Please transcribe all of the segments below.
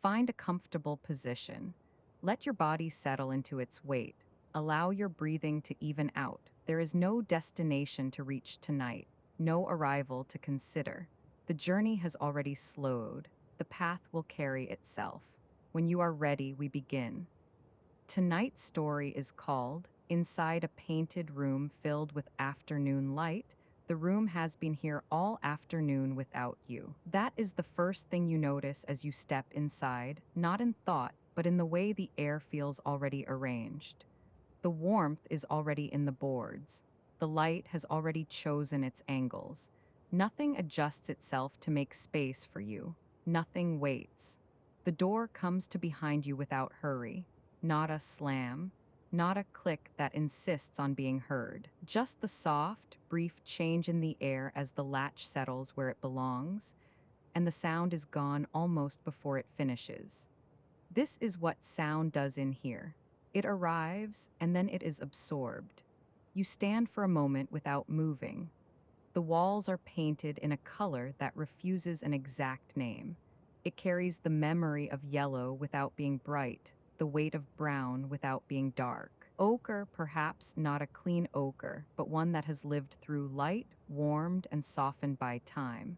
Find a comfortable position. Let your body settle into its weight. Allow your breathing to even out. There is no destination to reach tonight, no arrival to consider. The journey has already slowed. The path will carry itself. When you are ready, we begin. Tonight's story is called Inside a Painted Room Filled with Afternoon Light. The room has been here all afternoon without you. That is the first thing you notice as you step inside, not in thought, but in the way the air feels already arranged. The warmth is already in the boards. The light has already chosen its angles. Nothing adjusts itself to make space for you. Nothing waits. The door comes to behind you without hurry. Not a slam, not a click that insists on being heard. Just the soft, brief change in the air as the latch settles where it belongs, and the sound is gone almost before it finishes. This is what sound does in here. It arrives, and then it is absorbed. You stand for a moment without moving. The walls are painted in a color that refuses an exact name. It carries the memory of yellow without being bright, the weight of brown without being dark. Ochre, perhaps not a clean ochre, but one that has lived through light, warmed, and softened by time.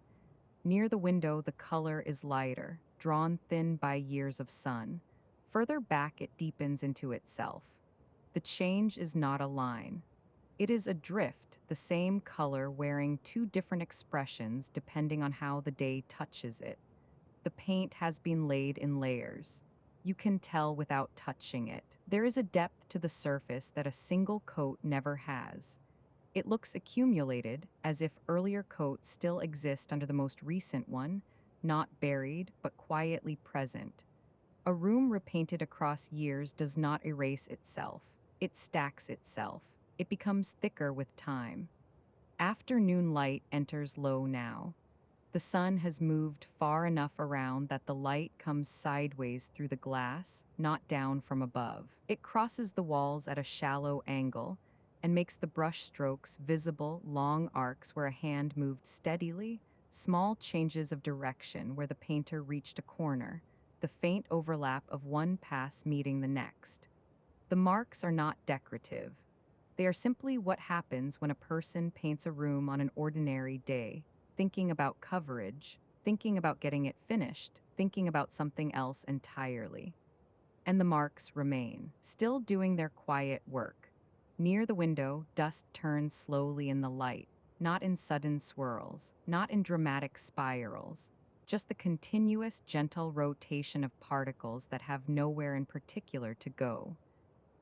Near the window, the color is lighter, drawn thin by years of sun. Further back, it deepens into itself. The change is not a line. It is a drift, the same color wearing two different expressions depending on how the day touches it. The paint has been laid in layers. You can tell without touching it. There is a depth to the surface that a single coat never has. It looks accumulated, as if earlier coats still exist under the most recent one, not buried, but quietly present. A room repainted across years does not erase itself. It stacks itself. It becomes thicker with time. Afternoon light enters low now. The sun has moved far enough around that the light comes sideways through the glass, not down from above. It crosses the walls at a shallow angle and makes the brush strokes visible, long arcs where a hand moved steadily, small changes of direction where the painter reached a corner, the faint overlap of one pass meeting the next. The marks are not decorative. They are simply what happens when a person paints a room on an ordinary day, thinking about coverage, thinking about getting it finished, thinking about something else entirely. And the marks remain, still doing their quiet work. Near the window, dust turns slowly in the light, not in sudden swirls, not in dramatic spirals, just the continuous, gentle rotation of particles that have nowhere in particular to go.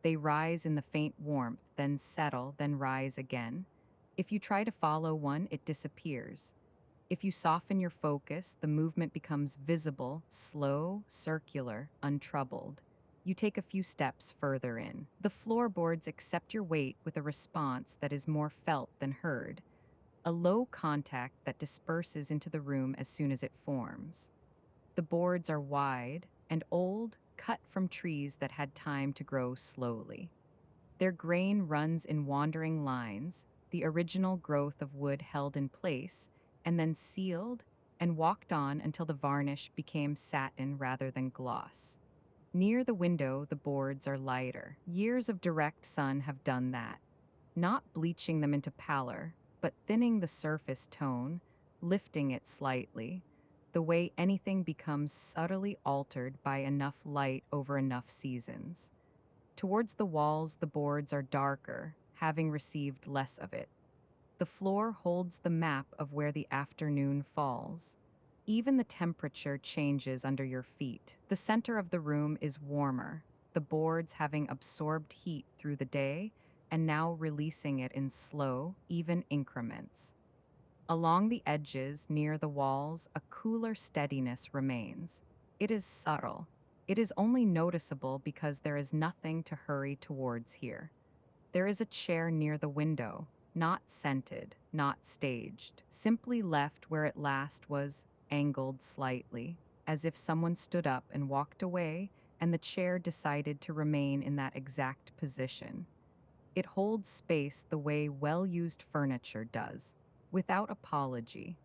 They rise in the faint warmth, then settle, then rise again. If you try to follow one, it disappears. If you soften your focus, the movement becomes visible, slow, circular, untroubled. You take a few steps further in. The floorboards accept your weight with a response that is more felt than heard, a low contact that disperses into the room as soon as it forms. The boards are wide and old, cut from trees that had time to grow slowly. Their grain runs in wandering lines, the original growth of wood held in place, and then sealed and walked on until the varnish became satin rather than gloss. Near the window, the boards are lighter. Years of direct sun have done that, not bleaching them into pallor, but thinning the surface tone, lifting it slightly, the way anything becomes subtly altered by enough light over enough seasons. Towards the walls, the boards are darker, having received less of it. The floor holds the map of where the afternoon falls. Even the temperature changes under your feet. The center of the room is warmer, the boards having absorbed heat through the day and now releasing it in slow, even increments. Along the edges, near the walls, a cooler steadiness remains. It is subtle. It is only noticeable because there is nothing to hurry towards here. There is a chair near the window, not scented, not staged, simply left where it last was, angled slightly, as if someone stood up and walked away, and the chair decided to remain in that exact position. It holds space the way well-used furniture does, without apology,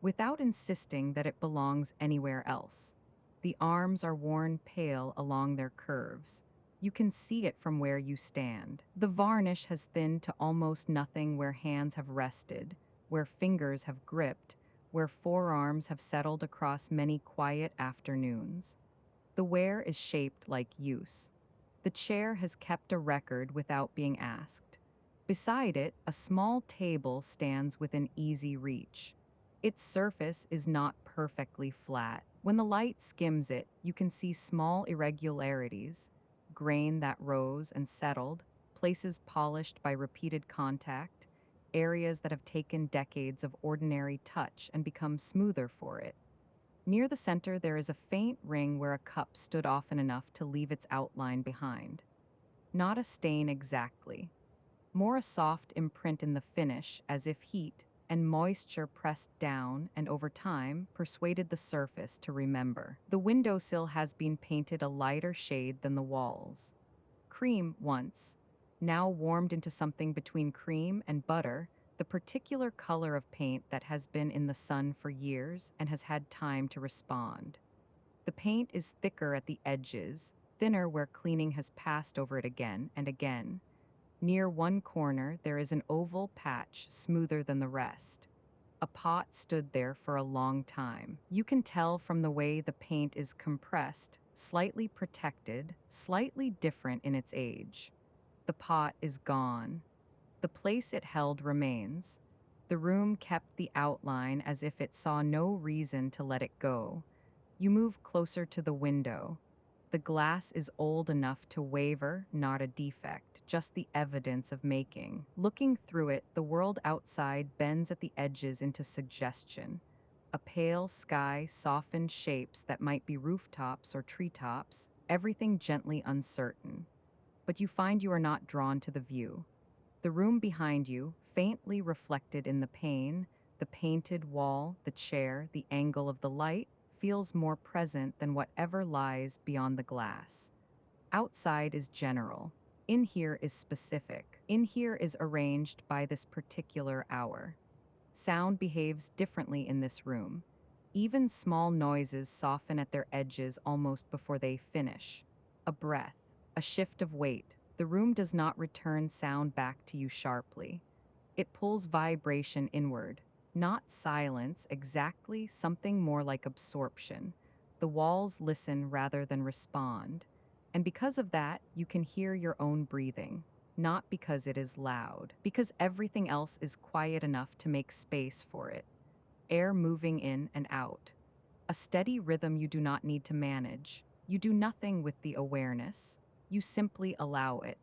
without insisting that it belongs anywhere else. The arms are worn pale along their curves. You can see it from where you stand. The varnish has thinned to almost nothing where hands have rested, where fingers have gripped, where forearms have settled across many quiet afternoons. The wear is shaped like use. The chair has kept a record without being asked. Beside it, a small table stands within easy reach. Its surface is not perfectly flat. When the light skims it, you can see small irregularities, grain that rose and settled, places polished by repeated contact, areas that have taken decades of ordinary touch and become smoother for it. Near the center, there is a faint ring where a cup stood often enough to leave its outline behind. Not a stain exactly, more a soft imprint in the finish, as if heat and moisture pressed down and over time persuaded the surface to remember. The windowsill has been painted a lighter shade than the walls. Cream once, now warmed into something between cream and butter, the particular color of paint that has been in the sun for years and has had time to respond. The paint is thicker at the edges, thinner where cleaning has passed over it again and again. Near one corner, there is an oval patch smoother than the rest. A pot stood there for a long time. You can tell from the way the paint is compressed, slightly protected, slightly different in its age. The pot is gone. The place it held remains. The room kept the outline as if it saw no reason to let it go. You move closer to the window. The glass is old enough to waver, not a defect, just the evidence of making. Looking through it, the world outside bends at the edges into suggestion. A pale sky softened shapes that might be rooftops or treetops, everything gently uncertain. But you find you are not drawn to the view. The room behind you, faintly reflected in the pane, the painted wall, the chair, the angle of the light, feels more present than whatever lies beyond the glass. Outside is general. In here is specific. In here is arranged by this particular hour. Sound behaves differently in this room. Even small noises soften at their edges almost before they finish. A breath, a shift of weight. The room does not return sound back to you sharply. It pulls vibration inward. Not silence exactly, something more like absorption. The walls listen rather than respond. And because of that, you can hear your own breathing. Not because it is loud, because everything else is quiet enough to make space for it. Air moving in and out. A steady rhythm you do not need to manage. You do nothing with the awareness. You simply allow it.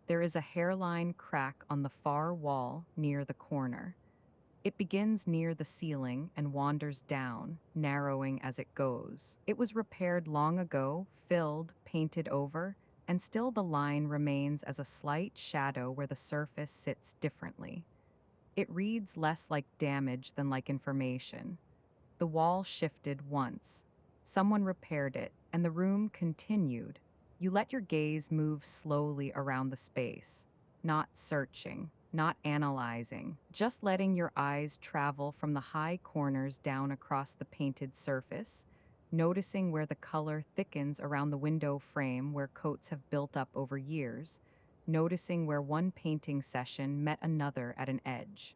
There is a hairline crack on the far wall near the corner. It begins near the ceiling and wanders down, narrowing as it goes. It was repaired long ago, filled, painted over, and still the line remains as a slight shadow where the surface sits differently. It reads less like damage than like information. The wall shifted once. Someone repaired it, and the room continued. You let your gaze move slowly around the space, not searching, not analyzing, just letting your eyes travel from the high corners down across the painted surface, noticing where the color thickens around the window frame where coats have built up over years, noticing where one painting session met another at an edge.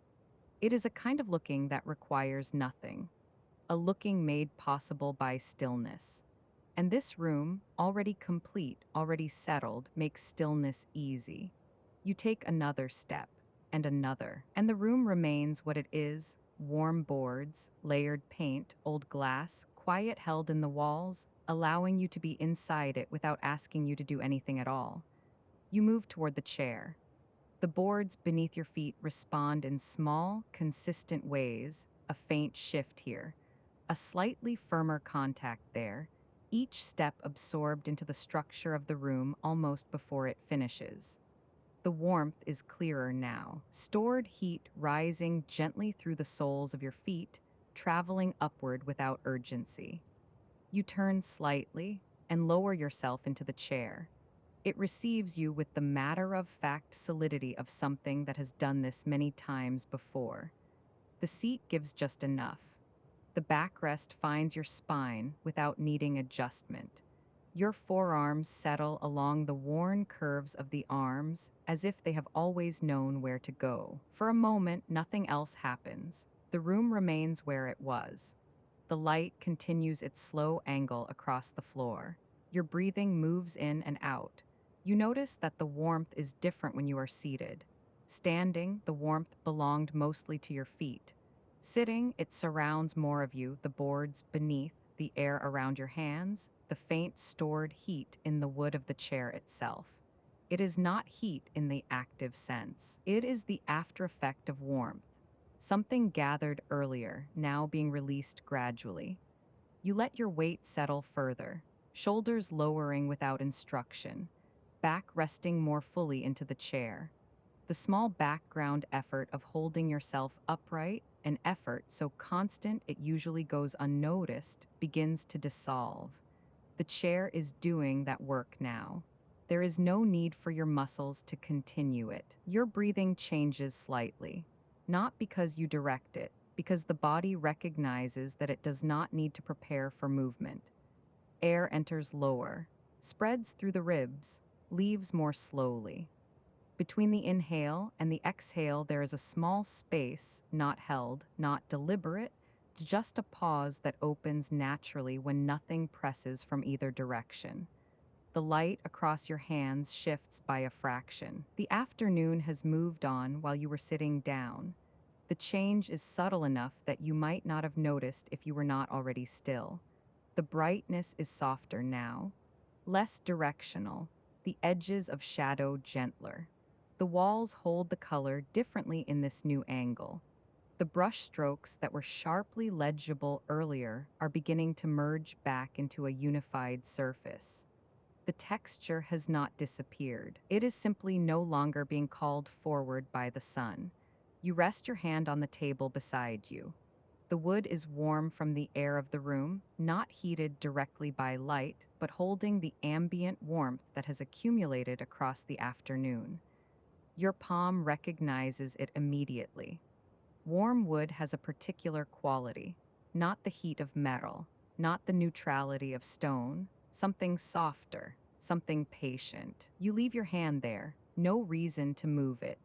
It is a kind of looking that requires nothing, a looking made possible by stillness. And this room, already complete, already settled, makes stillness easy. You take another step, and the room remains what it is: warm boards, layered paint, old glass, quiet held in the walls, allowing you to be inside it without asking you to do anything at all. You move toward the chair. The boards beneath your feet respond in small, consistent ways, a faint shift here, a slightly firmer contact there, each step absorbed into the structure of the room almost before it finishes. The warmth is clearer now, stored heat rising gently through the soles of your feet, traveling upward without urgency. You turn slightly and lower yourself into the chair. It receives you with the matter-of-fact solidity of something that has done this many times before. The seat gives just enough. The backrest finds your spine without needing adjustment. Your forearms settle along the worn curves of the arms as if they have always known where to go. For a moment, nothing else happens. The room remains where it was. The light continues its slow angle across the floor. Your breathing moves in and out. You notice that the warmth is different when you are seated. Standing, the warmth belonged mostly to your feet. Sitting, it surrounds more of you, the boards beneath, the air around your hands, the faint stored heat in the wood of the chair itself. It is not heat in the active sense. It is the after effect of warmth. Something gathered earlier, now being released gradually. You let your weight settle further, shoulders lowering without instruction, back resting more fully into the chair. The small background effort of holding yourself upright, an effort so constant it usually goes unnoticed, begins to dissolve. The chair is doing that work now. There is no need for your muscles to continue it. Your breathing changes slightly, not because you direct it, because the body recognizes that it does not need to prepare for movement. Air enters lower, spreads through the ribs, leaves more slowly. Between the inhale and the exhale, there is a small space, not held, not deliberate, just a pause that opens naturally when nothing presses from either direction. The light across your hands shifts by a fraction. The afternoon has moved on while you were sitting down. The change is subtle enough that you might not have noticed if you were not already still. The brightness is softer now, less directional, the edges of shadow gentler. The walls hold the color differently in this new angle. The brush strokes that were sharply legible earlier are beginning to merge back into a unified surface. The texture has not disappeared. It is simply no longer being called forward by the sun. You rest your hand on the table beside you. The wood is warm from the air of the room, not heated directly by light, but holding the ambient warmth that has accumulated across the afternoon. Your palm recognizes it immediately. Warm wood has a particular quality, not the heat of metal, not the neutrality of stone, something softer, something patient. You leave your hand there, no reason to move it.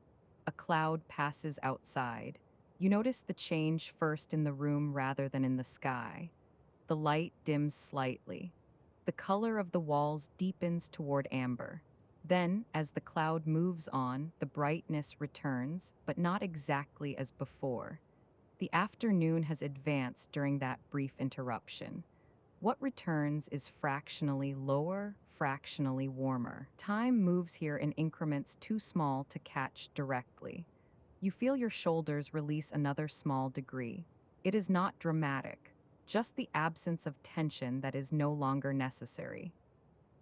A cloud passes outside. You notice the change first in the room rather than in the sky. The light dims slightly. The color of the walls deepens toward amber. Then, as the cloud moves on, the brightness returns, but not exactly as before. The afternoon has advanced during that brief interruption. What returns is fractionally lower, fractionally warmer. Time moves here in increments too small to catch directly. You feel your shoulders release another small degree. It is not dramatic, just the absence of tension that is no longer necessary.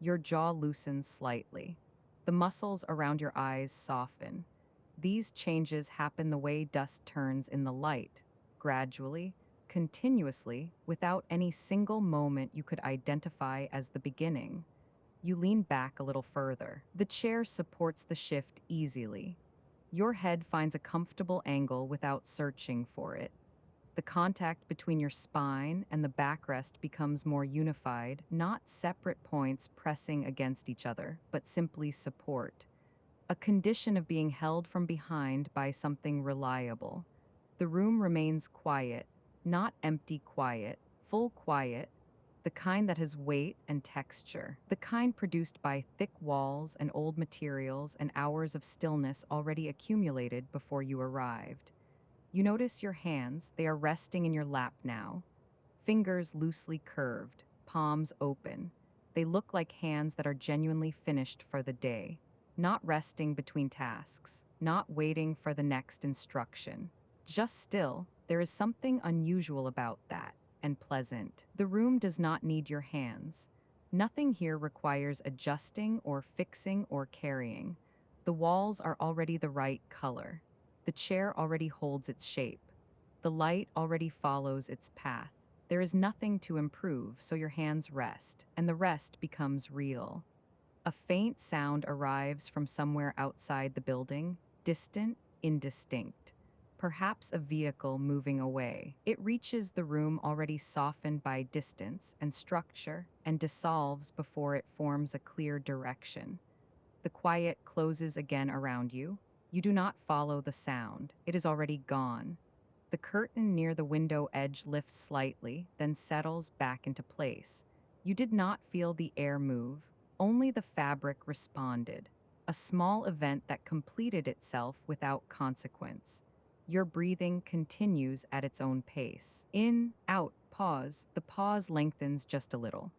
Your jaw loosens slightly. The muscles around your eyes soften. These changes happen the way dust turns in the light, gradually, continuously, without any single moment you could identify as the beginning. You lean back a little further. The chair supports the shift easily. Your head finds a comfortable angle without searching for it. The contact between your spine and the backrest becomes more unified, not separate points pressing against each other, but simply support. A condition of being held from behind by something reliable. The room remains quiet, not empty quiet, full quiet, the kind that has weight and texture, the kind produced by thick walls and old materials and hours of stillness already accumulated before you arrived. You notice your hands, they are resting in your lap now. Fingers loosely curved, palms open. They look like hands that are genuinely finished for the day, not resting between tasks, not waiting for the next instruction. Just still, there is something unusual about that, and pleasant. The room does not need your hands. Nothing here requires adjusting or fixing or carrying. The walls are already the right color. The chair already holds its shape. The light already follows its path. There is nothing to improve, so your hands rest, and the rest becomes real. A faint sound arrives from somewhere outside the building, distant, indistinct. perhaps a vehicle moving away. It reaches the room already softened by distance and structure and dissolves before it forms a clear direction. The quiet closes again around you. You do not follow the sound, it is already gone. The curtain near the window edge lifts slightly, then settles back into place. You did not feel the air move, only the fabric responded, a small event that completed itself without consequence. Your breathing continues at its own pace. In, out, pause. The pause lengthens just a little.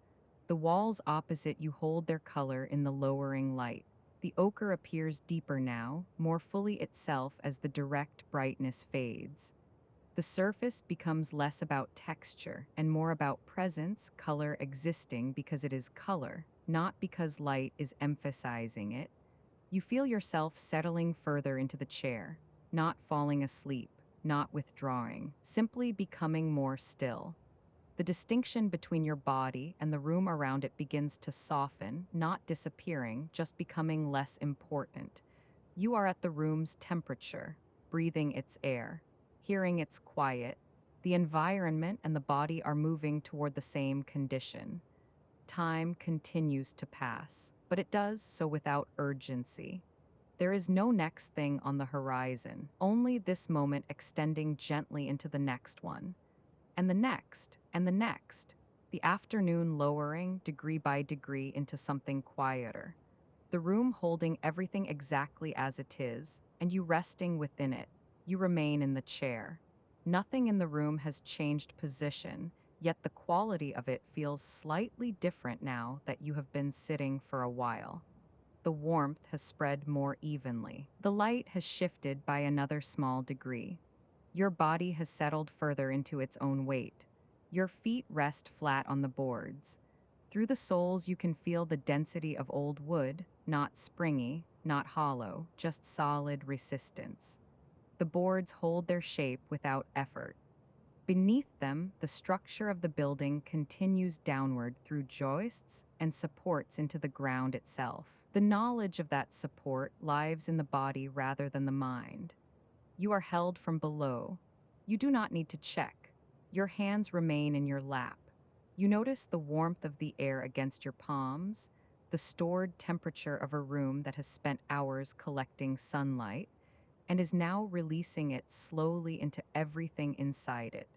The walls opposite you hold their color in the lowering light. The ochre appears deeper now, more fully itself as the direct brightness fades. The surface becomes less about texture and more about presence, color existing because it is color, not because light is emphasizing it. You feel yourself settling further into the chair, not falling asleep, not withdrawing, simply becoming more still. The distinction between your body and the room around it begins to soften, not disappearing, just becoming less important. You are at the room's temperature, breathing its air, hearing its quiet. The environment and the body are moving toward the same condition. Time continues to pass, but it does so without urgency. There is no next thing on the horizon, only this moment extending gently into the next one and the next, and the next, the afternoon lowering degree by degree into something quieter. The room holding everything exactly as it is, and you resting within it. You remain in the chair. Nothing in the room has changed position, yet the quality of it feels slightly different now that you have been sitting for a while. The warmth has spread more evenly. The light has shifted by another small degree. Your body has settled further into its own weight. Your feet rest flat on the boards. Through the soles, you can feel the density of old wood, not springy, not hollow, just solid resistance. The boards hold their shape without effort. Beneath them, the structure of the building continues downward through joists and supports into the ground itself. The knowledge of that support lives in the body rather than the mind. You are held from below. You do not need to check. Your hands remain in your lap. You notice the warmth of the air against your palms, the stored temperature of a room that has spent hours collecting sunlight and is now releasing it slowly into everything inside it.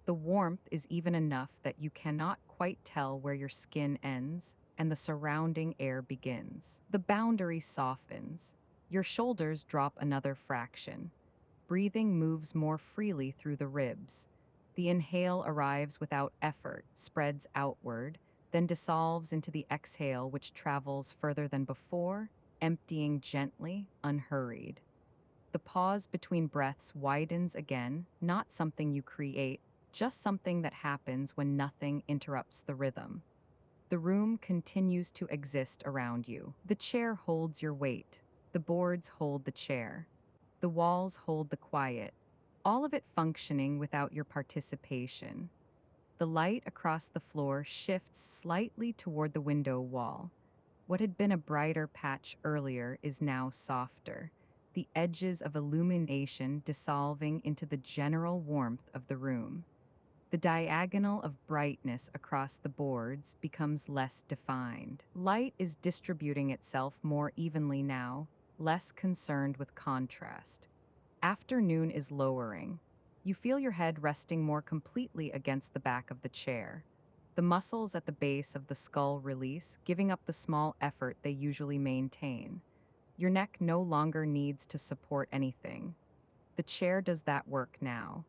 The warmth is even enough that you cannot quite tell where your skin ends and the surrounding air begins. The boundary softens. Your shoulders drop another fraction. Breathing moves more freely through the ribs. The inhale arrives without effort, spreads outward, then dissolves into the exhale, which travels further than before, emptying gently, unhurried. The pause between breaths widens again, not something you create, just something that happens when nothing interrupts the rhythm. The room continues to exist around you. The chair holds your weight. The boards hold the chair. The walls hold the quiet, all of it functioning without your participation. The light across the floor shifts slightly toward the window wall. What had been a brighter patch earlier is now softer, the edges of illumination dissolving into the general warmth of the room. The diagonal of brightness across the boards becomes less defined. Light is distributing itself more evenly now, less concerned with contrast. Afternoon is lowering. You feel your head resting more completely against the back of the chair. The muscles at the base of the skull release, giving up the small effort they usually maintain. Your neck no longer needs to support anything. The chair does that work now.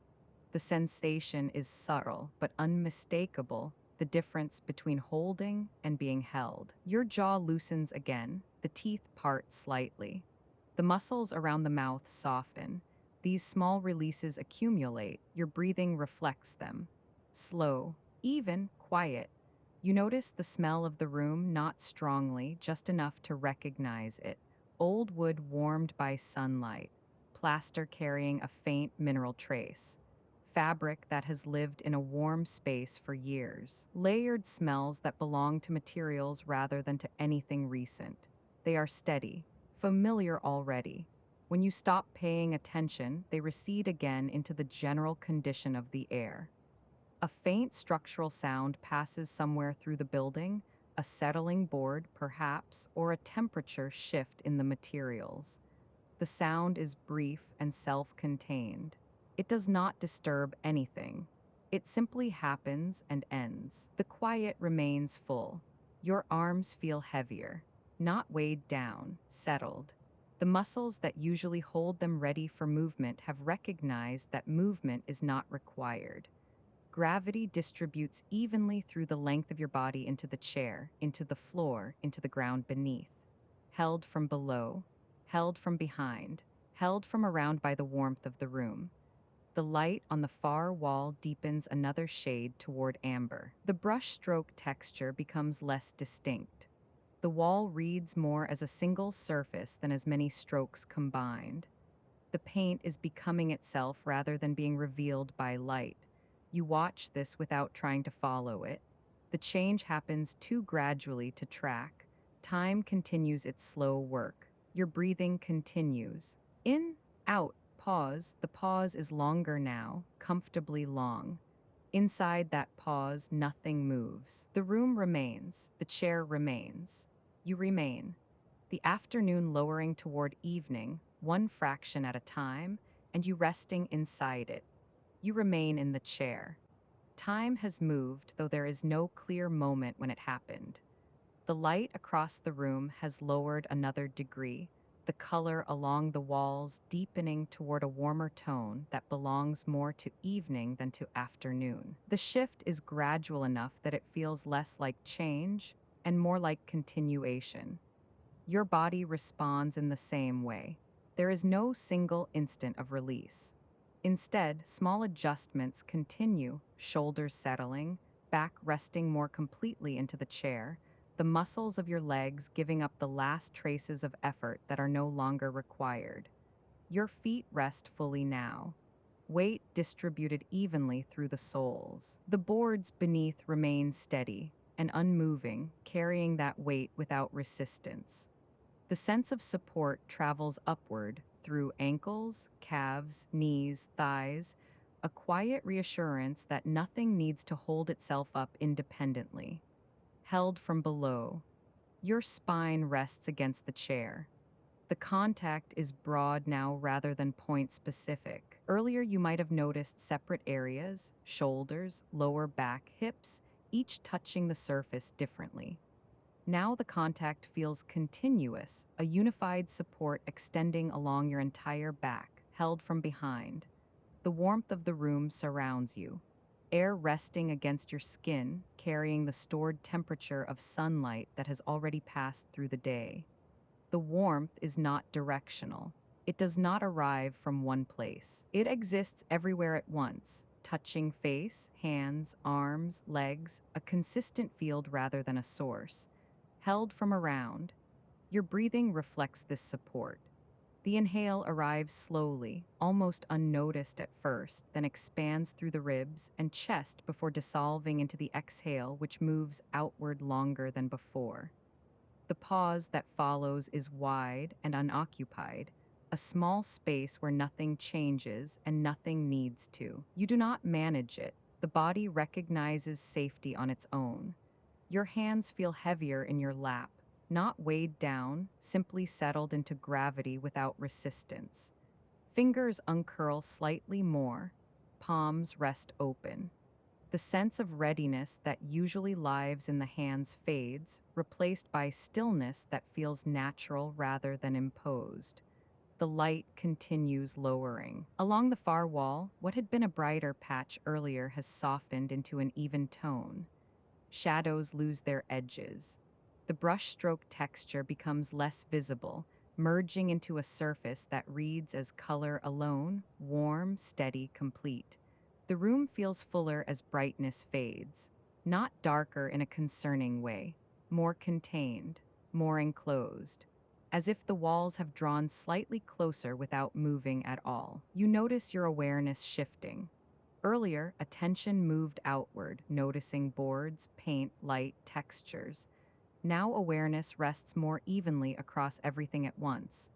The sensation is subtle but unmistakable, the difference between holding and being held. Your jaw loosens again, the teeth part slightly. The muscles around the mouth soften. These small releases accumulate, your breathing reflects them. Slow, even, quiet. You notice the smell of the room, not strongly, just enough to recognize it. Old wood warmed by sunlight, plaster carrying a faint mineral trace. Fabric that has lived in a warm space for years. Layered smells that belong to materials rather than to anything recent. They are steady, familiar already. When you stop paying attention, they recede again into the general condition of the air. A faint structural sound passes somewhere through the building, a settling board, perhaps, or a temperature shift in the materials. The sound is brief and self-contained. It does not disturb anything. It simply happens and ends. The quiet remains full. Your arms feel heavier, not weighed down, settled. The muscles that usually hold them ready for movement have recognized that movement is not required. Gravity distributes evenly through the length of your body into the chair, into the floor, into the ground beneath. Held from below, held from behind, held from around by the warmth of the room. The light on the far wall deepens another shade toward amber. The brushstroke texture becomes less distinct. The wall reads more as a single surface than as many strokes combined. The paint is becoming itself rather than being revealed by light. You watch this without trying to follow it. The change happens too gradually to track. Time continues its slow work. Your breathing continues. In, out, pause. The pause is longer now, comfortably long. Inside that pause, nothing moves. The room remains. The chair remains. You remain. The afternoon lowering toward evening, one fraction at a time, and you resting inside it. You remain in the chair. Time has moved, though there is no clear moment when it happened. The light across the room has lowered another degree, the color along the walls deepening toward a warmer tone that belongs more to evening than to afternoon. The shift is gradual enough that it feels less like change and more like continuation. Your body responds in the same way. There is no single instant of release. Instead, small adjustments continue, shoulders settling, back resting more completely into the chair, the muscles of your legs giving up the last traces of effort that are no longer required. Your feet rest fully now, weight distributed evenly through the soles. The boards beneath remain steady and unmoving, carrying that weight without resistance. The sense of support travels upward through ankles, calves, knees, thighs, a quiet reassurance that nothing needs to hold itself up independently. Held from below, your spine rests against the chair. The contact is broad now rather than point-specific. Earlier, you might have noticed separate areas, shoulders, lower back, hips, each touching the surface differently. Now the contact feels continuous, a unified support extending along your entire back, held from behind. The warmth of the room surrounds you, air resting against your skin, carrying the stored temperature of sunlight that has already passed through the day. The warmth is not directional. It does not arrive from one place. It exists everywhere at once, touching face, hands, arms, legs, a consistent field rather than a source. Held from around, your breathing reflects this support. The inhale arrives slowly, almost unnoticed at first, then expands through the ribs and chest before dissolving into the exhale, which moves outward longer than before. The pause that follows is wide and unoccupied, a small space where nothing changes and nothing needs to. You do not manage it. The body recognizes safety on its own. Your hands feel heavier in your lap, not weighed down, simply settled into gravity without resistance. Fingers uncurl slightly more, palms rest open. The sense of readiness that usually lives in the hands fades, replaced by stillness that feels natural rather than imposed. The light continues lowering. Along the far wall, what had been a brighter patch earlier has softened into an even tone. Shadows lose their edges. The brushstroke texture becomes less visible, merging into a surface that reads as color alone, warm, steady, complete. The room feels fuller as brightness fades, not darker in a concerning way, more contained, more enclosed, as if the walls have drawn slightly closer without moving at all. You notice your awareness shifting. Earlier, attention moved outward, noticing boards, paint, light, textures. Now awareness rests more evenly across everything at once.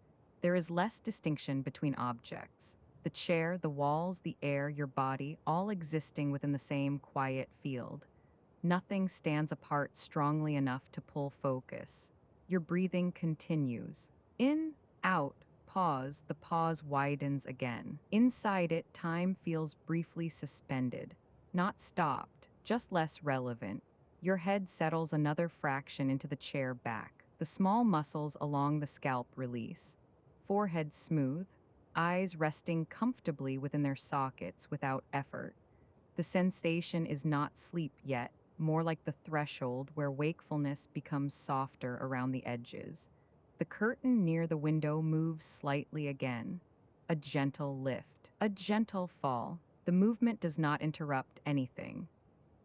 There is less distinction between objects. The chair, the walls, the air, your body, all existing within the same quiet field. Nothing stands apart strongly enough to pull focus. Your breathing continues. In, out, pause, the pause widens again. Inside it, time feels briefly suspended. Not stopped, just less relevant. Your head settles another fraction into the chair back. The small muscles along the scalp release. Forehead smooth, eyes resting comfortably within their sockets without effort. The sensation is not sleep yet, more like the threshold where wakefulness becomes softer around the edges. The curtain near the window moves slightly again. A gentle lift, a gentle fall. The movement does not interrupt anything.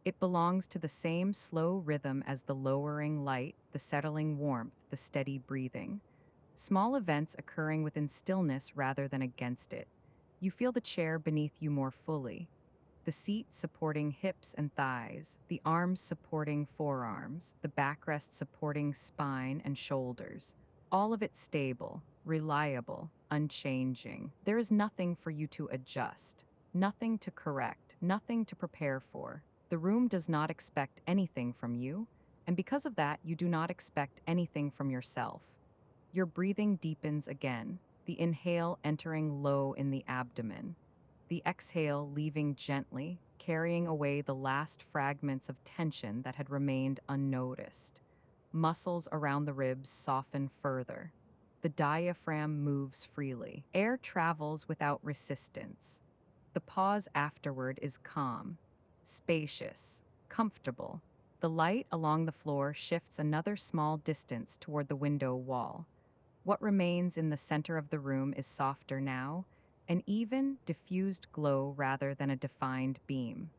It belongs to the same slow rhythm as the lowering light, the settling warmth, the steady breathing. Small events occurring within stillness rather than against it. You feel the chair beneath you more fully. The seat supporting hips and thighs, the arms supporting forearms, the backrest supporting spine and shoulders. All of it stable, reliable, unchanging. There is nothing for you to adjust, nothing to correct, nothing to prepare for. The room does not expect anything from you, and because of that, you do not expect anything from yourself. Your breathing deepens again, the inhale entering low in the abdomen, the exhale leaving gently, carrying away the last fragments of tension that had remained unnoticed. Muscles around the ribs soften further. The diaphragm moves freely. Air travels without resistance. The pause afterward is calm, spacious, comfortable. The light along the floor shifts another small distance toward the window wall. What remains in the center of the room is softer now, an even, diffused glow rather than a defined beam.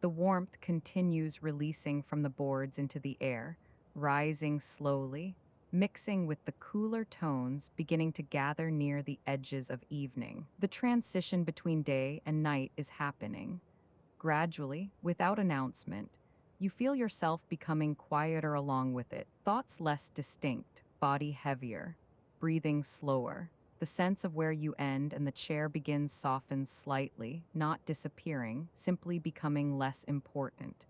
The warmth continues releasing from the boards into the air, rising slowly, mixing with the cooler tones beginning to gather near the edges of evening. The transition between day and night is happening. Gradually, without announcement, you feel yourself becoming quieter along with it, thoughts less distinct, body heavier, breathing slower. The sense of where you end and the chair begins softens slightly, not disappearing, simply becoming less important.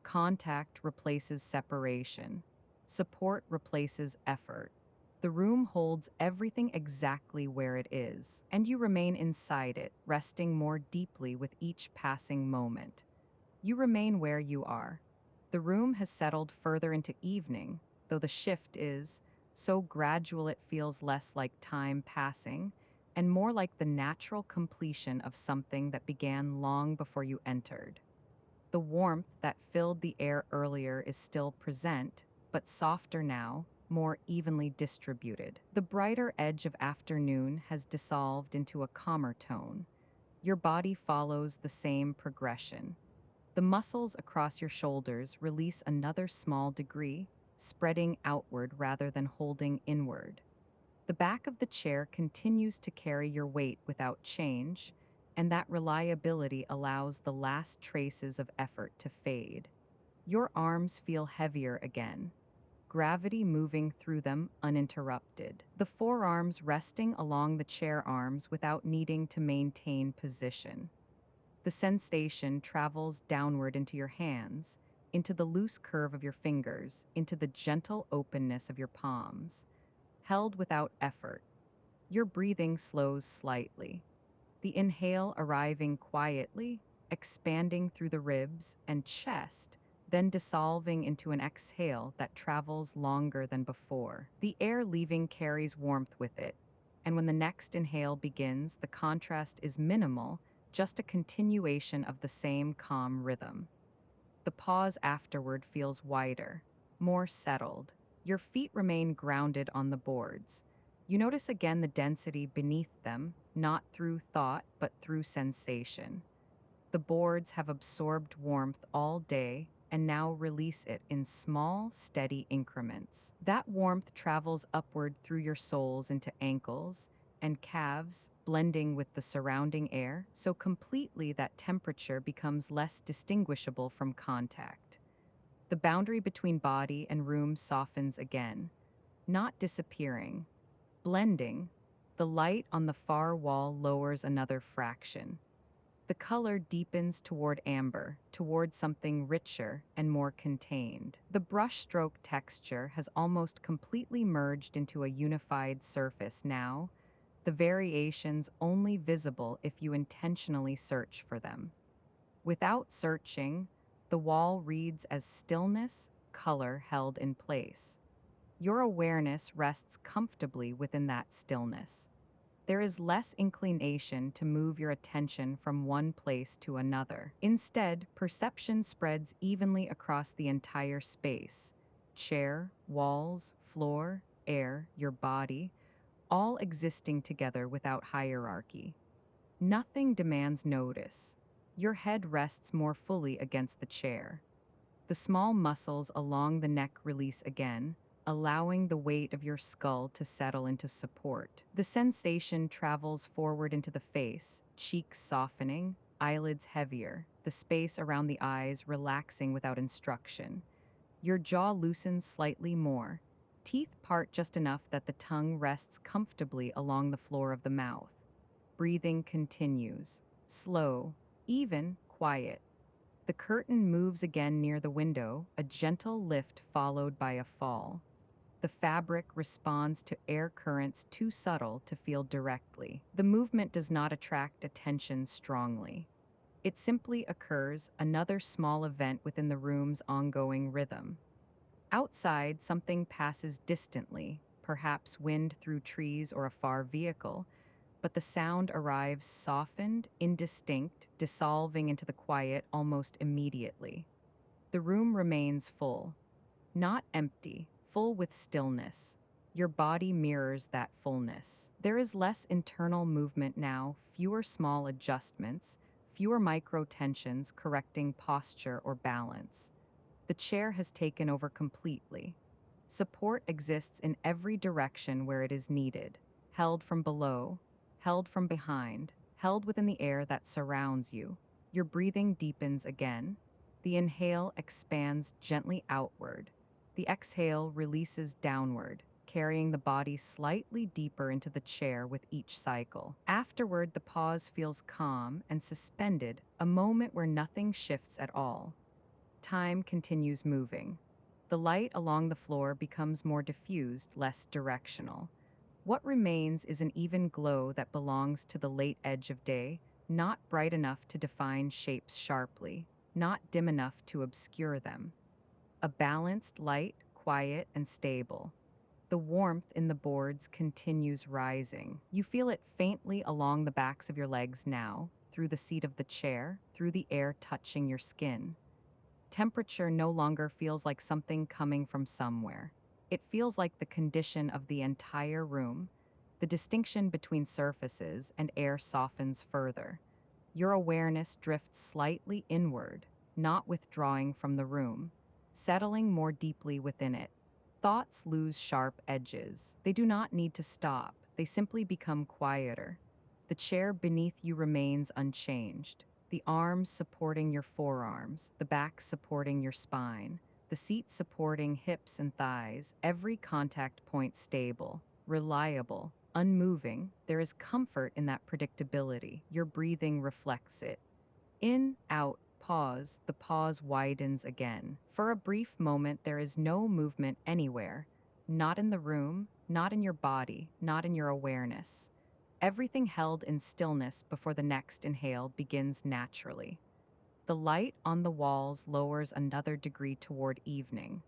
Contact replaces separation. Support replaces effort. The room holds everything exactly where it is, and you remain inside it, resting more deeply with each passing moment. You remain where you are. The room has settled further into evening, though the shift is so gradual it feels less like time passing and more like the natural completion of something that began long before you entered. The warmth that filled the air earlier is still present, but softer now, more evenly distributed. The brighter edge of afternoon has dissolved into a calmer tone. Your body follows the same progression. The muscles across your shoulders release another small degree, spreading outward rather than holding inward. The back of the chair continues to carry your weight without change, and that reliability allows the last traces of effort to fade. Your arms feel heavier again, gravity moving through them uninterrupted. The forearms resting along the chair arms without needing to maintain position. The sensation travels downward into your hands, into the loose curve of your fingers, into the gentle openness of your palms. Held without effort, your breathing slows slightly. The inhale arriving quietly, expanding through the ribs and chest, then dissolving into an exhale that travels longer than before. The air leaving carries warmth with it, and when the next inhale begins, the contrast is minimal, just a continuation of the same calm rhythm. The pause afterward feels wider, more settled. Your feet remain grounded on the boards. You notice again the density beneath them, not through thought, but through sensation. The boards have absorbed warmth all day and now release it in small, steady increments. That warmth travels upward through your soles into ankles and calves, blending with the surrounding air so completely that temperature becomes less distinguishable from contact. The boundary between body and room softens again, not disappearing, blending. The light on the far wall lowers another fraction. The color deepens toward amber, toward something richer and more contained. The brushstroke texture has almost completely merged into a unified surface now, the variations only visible if you intentionally search for them. Without searching, the wall reads as stillness, color held in place. Your awareness rests comfortably within that stillness. There is less inclination to move your attention from one place to another. Instead, perception spreads evenly across the entire space. Chair, walls, floor, air, your body, all existing together without hierarchy. Nothing demands notice. Your head rests more fully against the chair. The small muscles along the neck release again, allowing the weight of your skull to settle into support. The sensation travels forward into the face, cheeks softening, eyelids heavier, the space around the eyes relaxing without instruction. Your jaw loosens slightly more. Teeth part just enough that the tongue rests comfortably along the floor of the mouth. Breathing continues, slow, even, quiet. The curtain moves again near the window, a gentle lift followed by a fall. The fabric responds to air currents too subtle to feel directly. The movement does not attract attention strongly. It simply occurs, another small event within the room's ongoing rhythm. Outside, something passes distantly, perhaps wind through trees or a far vehicle, but the sound arrives softened, indistinct, dissolving into the quiet almost immediately. The room remains full, not empty, full with stillness. Your body mirrors that fullness. There is less internal movement now, fewer small adjustments, fewer micro tensions correcting posture or balance. The chair has taken over completely. Support exists in every direction where it is needed, held from below, held from behind, held within the air that surrounds you. Your breathing deepens again. The inhale expands gently outward. The exhale releases downward, carrying the body slightly deeper into the chair with each cycle. Afterward, the pause feels calm and suspended, a moment where nothing shifts at all. Time continues moving. The light along the floor becomes more diffused, less directional. What remains is an even glow that belongs to the late edge of day, not bright enough to define shapes sharply, not dim enough to obscure them. A balanced light, quiet and stable. The warmth in the boards continues rising. You feel it faintly along the backs of your legs now, through the seat of the chair, through the air touching your skin. Temperature no longer feels like something coming from somewhere. It feels like the condition of the entire room. The distinction between surfaces and air softens further. Your awareness drifts slightly inward, not withdrawing from the room, settling more deeply within it. Thoughts lose sharp edges. They do not need to stop, they simply become quieter. The chair beneath you remains unchanged. The arms supporting your forearms, the back supporting your spine, the seat supporting hips and thighs, every contact point stable, reliable, unmoving. There is comfort in that predictability. Your breathing reflects it. In, out, pause, the pause widens again. For a brief moment, there is no movement anywhere. Not in the room, not in your body, not in your awareness. Everything held in stillness before the next inhale begins naturally. The light on the walls lowers another degree toward evening.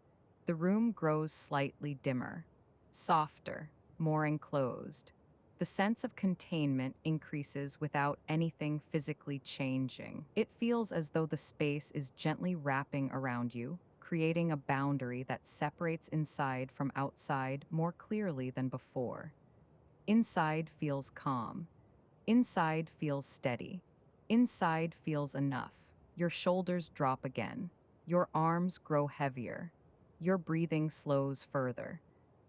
The room grows slightly dimmer, softer, more enclosed. The sense of containment increases without anything physically changing. It feels as though the space is gently wrapping around you, creating a boundary that separates inside from outside more clearly than before. Inside feels calm. Inside feels steady. Inside feels enough. Your shoulders drop again. Your arms grow heavier. Your breathing slows further.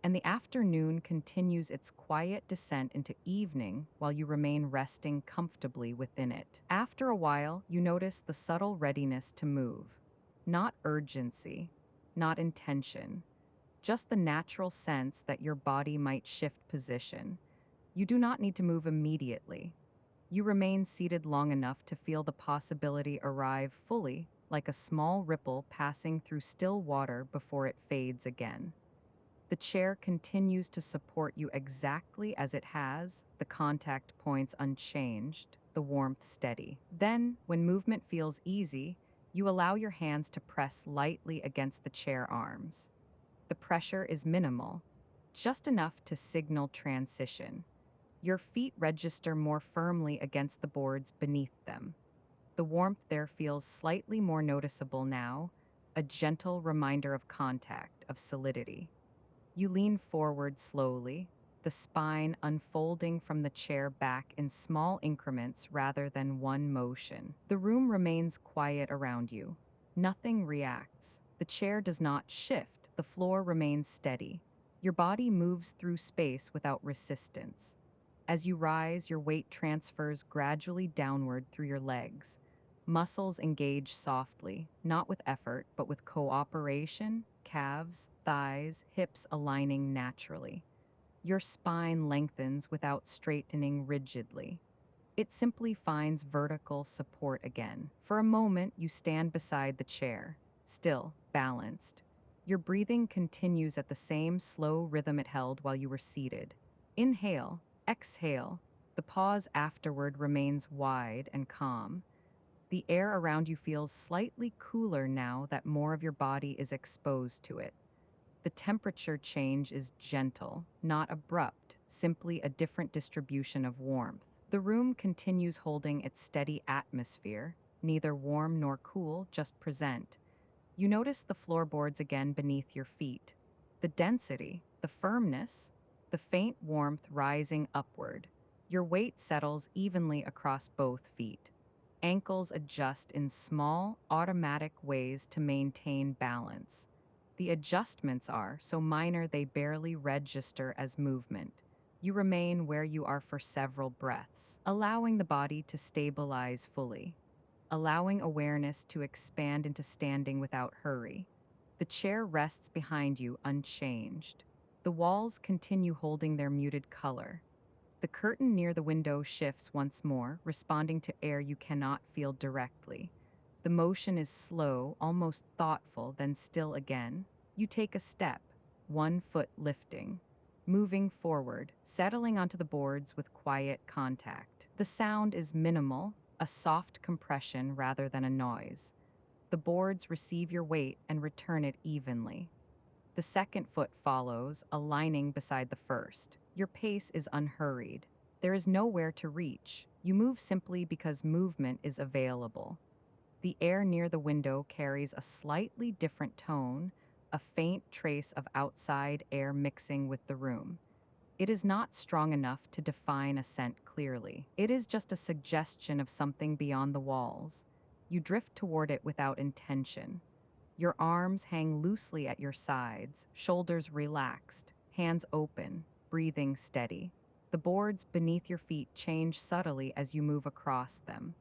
And the afternoon continues its quiet descent into evening while you remain resting comfortably within it. After a while, you notice the subtle readiness to move. Not urgency, not intention, just the natural sense that your body might shift position. You do not need to move immediately. You remain seated long enough to feel the possibility arrive fully, like a small ripple passing through still water before it fades again. The chair continues to support you exactly as it has, the contact points unchanged, the warmth steady. Then, when movement feels easy, you allow your hands to press lightly against the chair arms. The pressure is minimal, just enough to signal transition. Your feet register more firmly against the boards beneath them. The warmth there feels slightly more noticeable now, a gentle reminder of contact, of solidity. You lean forward slowly, the spine unfolding from the chair back in small increments rather than one motion. The room remains quiet around you. Nothing reacts. The chair does not shift. The floor remains steady. Your body moves through space without resistance. As you rise, your weight transfers gradually downward through your legs. Muscles engage softly, not with effort, but with cooperation, calves, thighs, hips aligning naturally. Your spine lengthens without straightening rigidly. It simply finds vertical support again. For a moment, you stand beside the chair, still, balanced. Your breathing continues at the same slow rhythm it held while you were seated. Inhale, exhale. The pause afterward remains wide and calm. The air around you feels slightly cooler now that more of your body is exposed to it. The temperature change is gentle, not abrupt, simply a different distribution of warmth. The room continues holding its steady atmosphere, neither warm nor cool, just present. You notice the floorboards again beneath your feet. The density, the firmness, the faint warmth rising upward. Your weight settles evenly across both feet. Ankles adjust in small, automatic ways to maintain balance. The adjustments are so minor they barely register as movement. You remain where you are for several breaths, allowing the body to stabilize fully, allowing awareness to expand into standing without hurry. The chair rests behind you unchanged. The walls continue holding their muted color. The curtain near the window shifts once more, responding to air you cannot feel directly. The motion is slow, almost thoughtful, then still again. You take a step, one foot lifting, moving forward, settling onto the boards with quiet contact. The sound is minimal, a soft compression rather than a noise. The boards receive your weight and return it evenly. The second foot follows, aligning beside the first. Your pace is unhurried. There is nowhere to reach. You move simply because movement is available. The air near the window carries a slightly different tone, a faint trace of outside air mixing with the room. It is not strong enough to define a scent clearly. It is just a suggestion of something beyond the walls. You drift toward it without intention. Your arms hang loosely at your sides, shoulders relaxed, hands open, breathing steady. The boards beneath your feet change subtly as you move across them.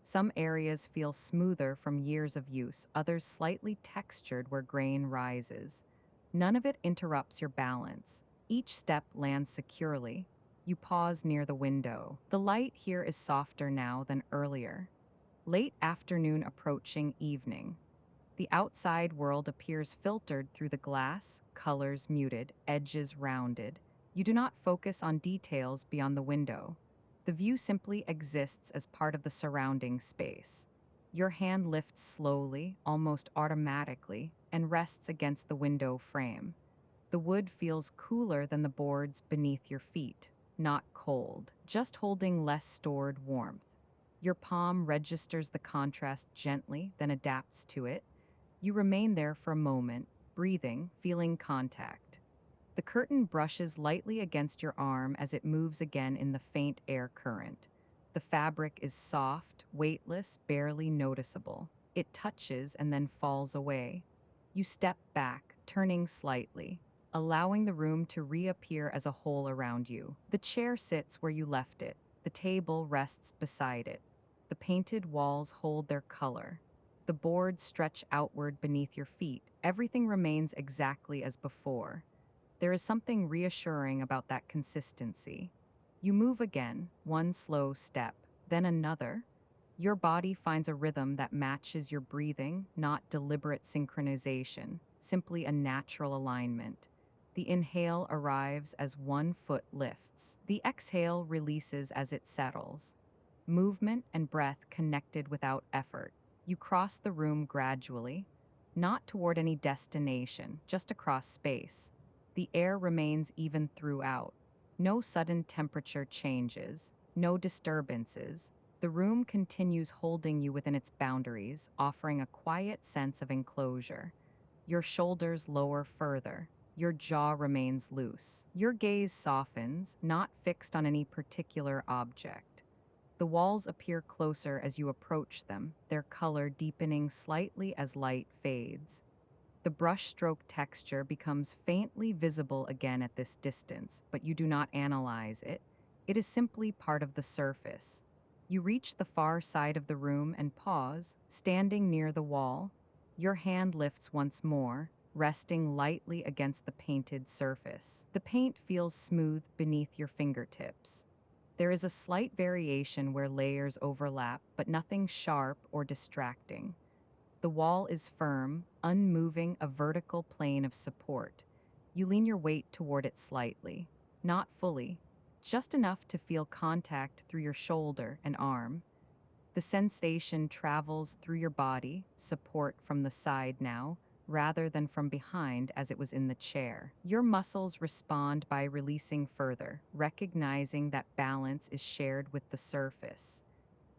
Some areas feel smoother from years of use, others slightly textured where grain rises. None of it interrupts your balance. Each step lands securely. You pause near the window. The light here is softer now than earlier. Late afternoon approaching evening. The outside world appears filtered through the glass, colors muted, edges rounded. You do not focus on details beyond the window. The view simply exists as part of the surrounding space. Your hand lifts slowly, almost automatically, and rests against the window frame. The wood feels cooler than the boards beneath your feet, not cold, just holding less stored warmth. Your palm registers the contrast gently, then adapts to it. You remain there for a moment, breathing, feeling contact. The curtain brushes lightly against your arm as it moves again in the faint air current. The fabric is soft, weightless, barely noticeable. It touches and then falls away. You step back, turning slightly, allowing the room to reappear as a whole around you. The chair sits where you left it. The table rests beside it. The painted walls hold their color. The boards stretch outward beneath your feet. Everything remains exactly as before. There is something reassuring about that consistency. You move again, one slow step, then another. Your body finds a rhythm that matches your breathing, not deliberate synchronization, simply a natural alignment. The inhale arrives as one foot lifts. The exhale releases as it settles. Movement and breath connected without effort. You cross the room gradually, not toward any destination, just across space. The air remains even throughout. No sudden temperature changes, no disturbances. The room continues holding you within its boundaries, offering a quiet sense of enclosure. Your shoulders lower further. Your jaw remains loose. Your gaze softens, not fixed on any particular object. The walls appear closer as you approach them, their color deepening slightly as light fades. The brushstroke texture becomes faintly visible again at this distance, but you do not analyze it. It is simply part of the surface. You reach the far side of the room and pause, standing near the wall. Your hand lifts once more, resting lightly against the painted surface. The paint feels smooth beneath your fingertips. There is a slight variation where layers overlap, but nothing sharp or distracting. The wall is firm, unmoving, a vertical plane of support. You lean your weight toward it slightly, not fully, just enough to feel contact through your shoulder and arm. The sensation travels through your body, support from the side now, rather than from behind as it was in the chair. Your muscles respond by releasing further, recognizing that balance is shared with the surface.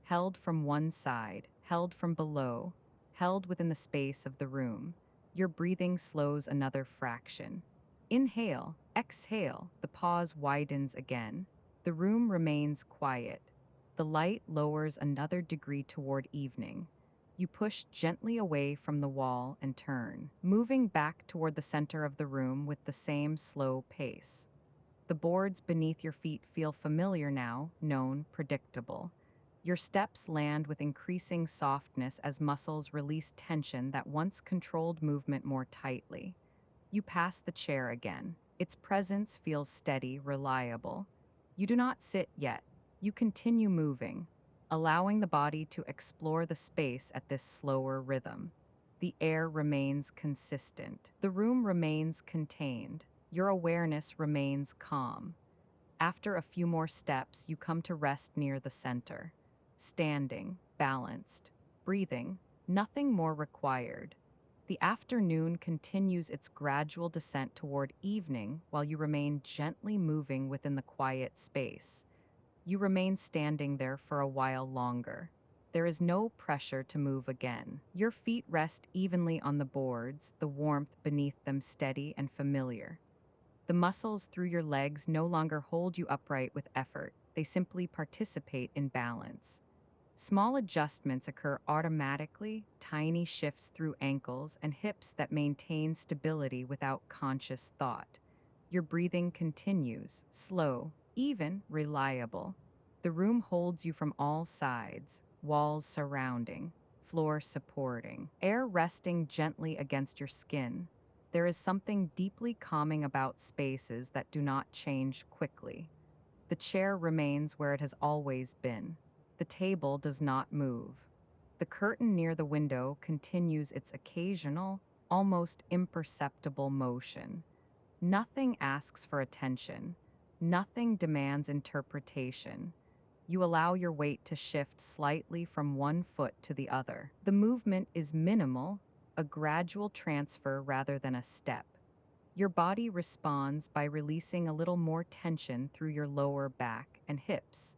Held from one side, held from below, held within the space of the room. Your breathing slows another fraction. Inhale, exhale, the pause widens again. The room remains quiet. The light lowers another degree toward evening. You push gently away from the wall and turn, moving back toward the center of the room with the same slow pace. The boards beneath your feet feel familiar now, known, predictable. Your steps land with increasing softness as muscles release tension that once controlled movement more tightly. You pass the chair again. Its presence feels steady, reliable. You do not sit yet. You continue moving, allowing the body to explore the space at this slower rhythm. The air remains consistent. The room remains contained. Your awareness remains calm. After a few more steps, you come to rest near the center. Standing, balanced, breathing, nothing more required. The afternoon continues its gradual descent toward evening while you remain gently moving within the quiet space. You remain standing there for a while longer. There is no pressure to move again. Your feet rest evenly on the boards, the warmth beneath them steady and familiar. The muscles through your legs no longer hold you upright with effort. They simply participate in balance. Small adjustments occur automatically, tiny shifts through ankles and hips that maintain stability without conscious thought. Your breathing continues, slow, even, reliable. The room holds you from all sides, walls surrounding, floor supporting, air resting gently against your skin. There is something deeply calming about spaces that do not change quickly. The chair remains where it has always been. The table does not move. The curtain near the window continues its occasional, almost imperceptible motion. Nothing asks for attention. Nothing demands interpretation. You allow your weight to shift slightly from one foot to the other. The movement is minimal, a gradual transfer rather than a step. Your body responds by releasing a little more tension through your lower back and hips.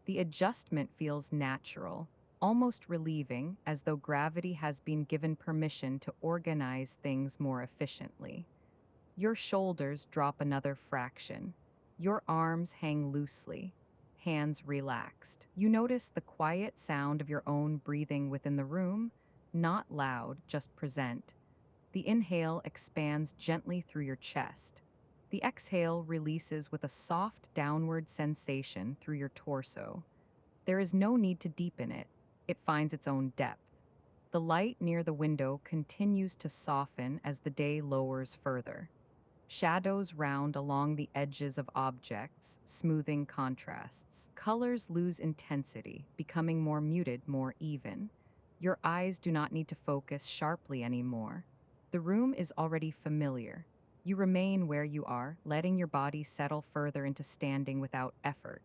The adjustment feels natural, almost relieving, as though gravity has been given permission to organize things more efficiently. Your shoulders drop another fraction. Your arms hang loosely, hands relaxed. You notice the quiet sound of your own breathing within the room, not loud, just present. The inhale expands gently through your chest. The exhale releases with a soft downward sensation through your torso. There is no need to deepen it. It finds its own depth. The light near the window continues to soften as the day lowers further. Shadows round along the edges of objects, smoothing contrasts. Colors lose intensity, becoming more muted, more even. Your eyes do not need to focus sharply anymore. The room is already familiar. You remain where you are, letting your body settle further into standing without effort.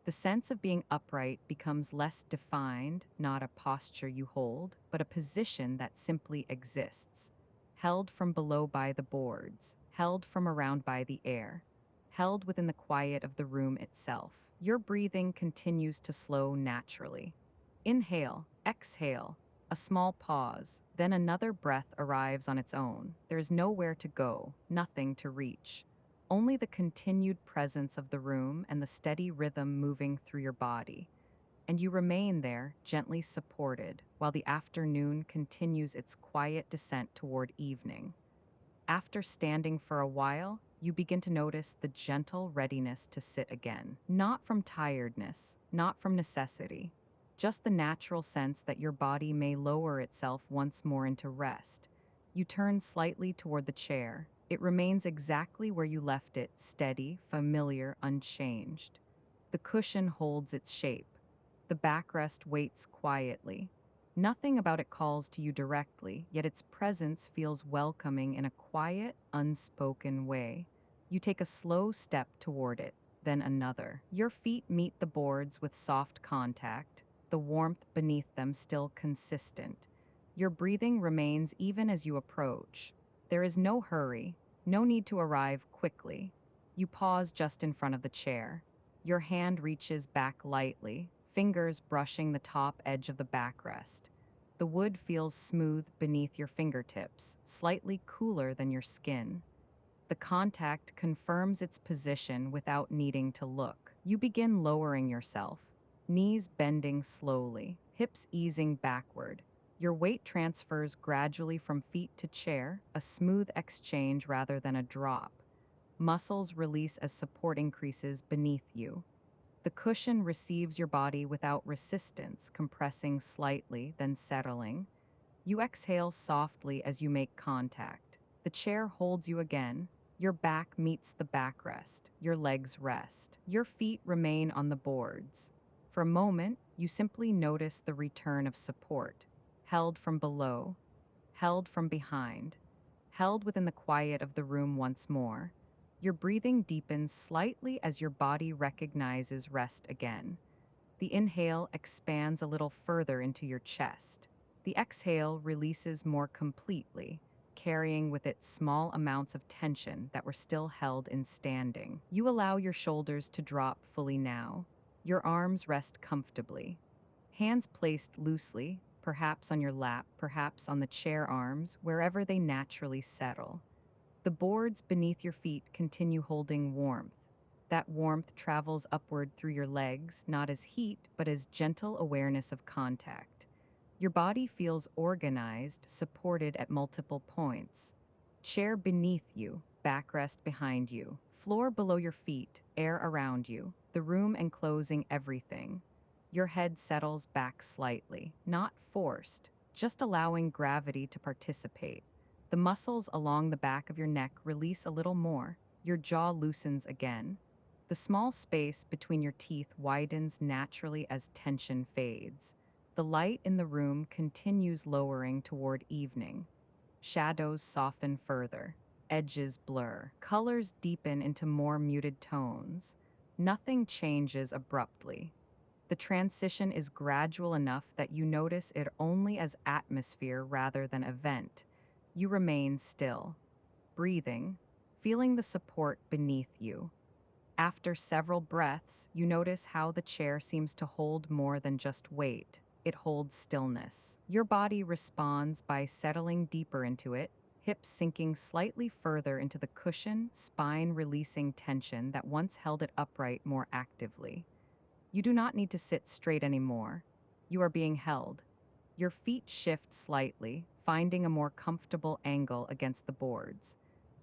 The sense of being upright becomes less defined, not a posture you hold, but a position that simply exists. Held from below by the boards, held from around by the air, held within the quiet of the room itself. Your breathing continues to slow naturally. Inhale, exhale, a small pause, then another breath arrives on its own. There is nowhere to go, nothing to reach. Only the continued presence of the room and the steady rhythm moving through your body. And you remain there, gently supported, while the afternoon continues its quiet descent toward evening. After standing for a while, you begin to notice the gentle readiness to sit again. Not from tiredness, not from necessity, just the natural sense that your body may lower itself once more into rest. You turn slightly toward the chair. It remains exactly where you left it, steady, familiar, unchanged. The cushion holds its shape. The backrest waits quietly. Nothing about it calls to you directly, yet its presence feels welcoming in a quiet, unspoken way. You take a slow step toward it, then another. Your feet meet the boards with soft contact, the warmth beneath them still consistent. Your breathing remains even as you approach. There is no hurry, no need to arrive quickly. You pause just in front of the chair. Your hand reaches back lightly, fingers brushing the top edge of the backrest. The wood feels smooth beneath your fingertips, slightly cooler than your skin. The contact confirms its position without needing to look. You begin lowering yourself, knees bending slowly, hips easing backward. Your weight transfers gradually from feet to chair, a smooth exchange rather than a drop. Muscles release as support increases beneath you. The cushion receives your body without resistance, compressing slightly, then settling. You exhale softly as you make contact. The chair holds you again. Your back meets the backrest. Your legs rest. Your feet remain on the boards. For a moment, you simply notice the return of support. Held from below, held from behind, held within the quiet of the room once more. Your breathing deepens slightly as your body recognizes rest again. The inhale expands a little further into your chest. The exhale releases more completely, carrying with it small amounts of tension that were still held in standing. You allow your shoulders to drop fully now. Your arms rest comfortably. Hands placed loosely, perhaps on your lap, perhaps on the chair arms, wherever they naturally settle. The boards beneath your feet continue holding warmth. That warmth travels upward through your legs, not as heat, but as gentle awareness of contact. Your body feels organized, supported at multiple points. Chair beneath you, backrest behind you, floor below your feet, air around you, the room enclosing everything. Your head settles back slightly, not forced, just allowing gravity to participate. The muscles along the back of your neck release a little more. Your jaw loosens again. The small space between your teeth widens naturally as tension fades. The light in the room continues lowering toward evening. Shadows soften further. Edges blur. Colors deepen into more muted tones. Nothing changes abruptly. The transition is gradual enough that you notice it only as atmosphere rather than event. You remain still, breathing, feeling the support beneath you. After several breaths, you notice how the chair seems to hold more than just weight. It holds stillness. Your body responds by settling deeper into it, hips sinking slightly further into the cushion, spine releasing tension that once held it upright more actively. You do not need to sit straight anymore. You are being held. Your feet shift slightly, finding a more comfortable angle against the boards.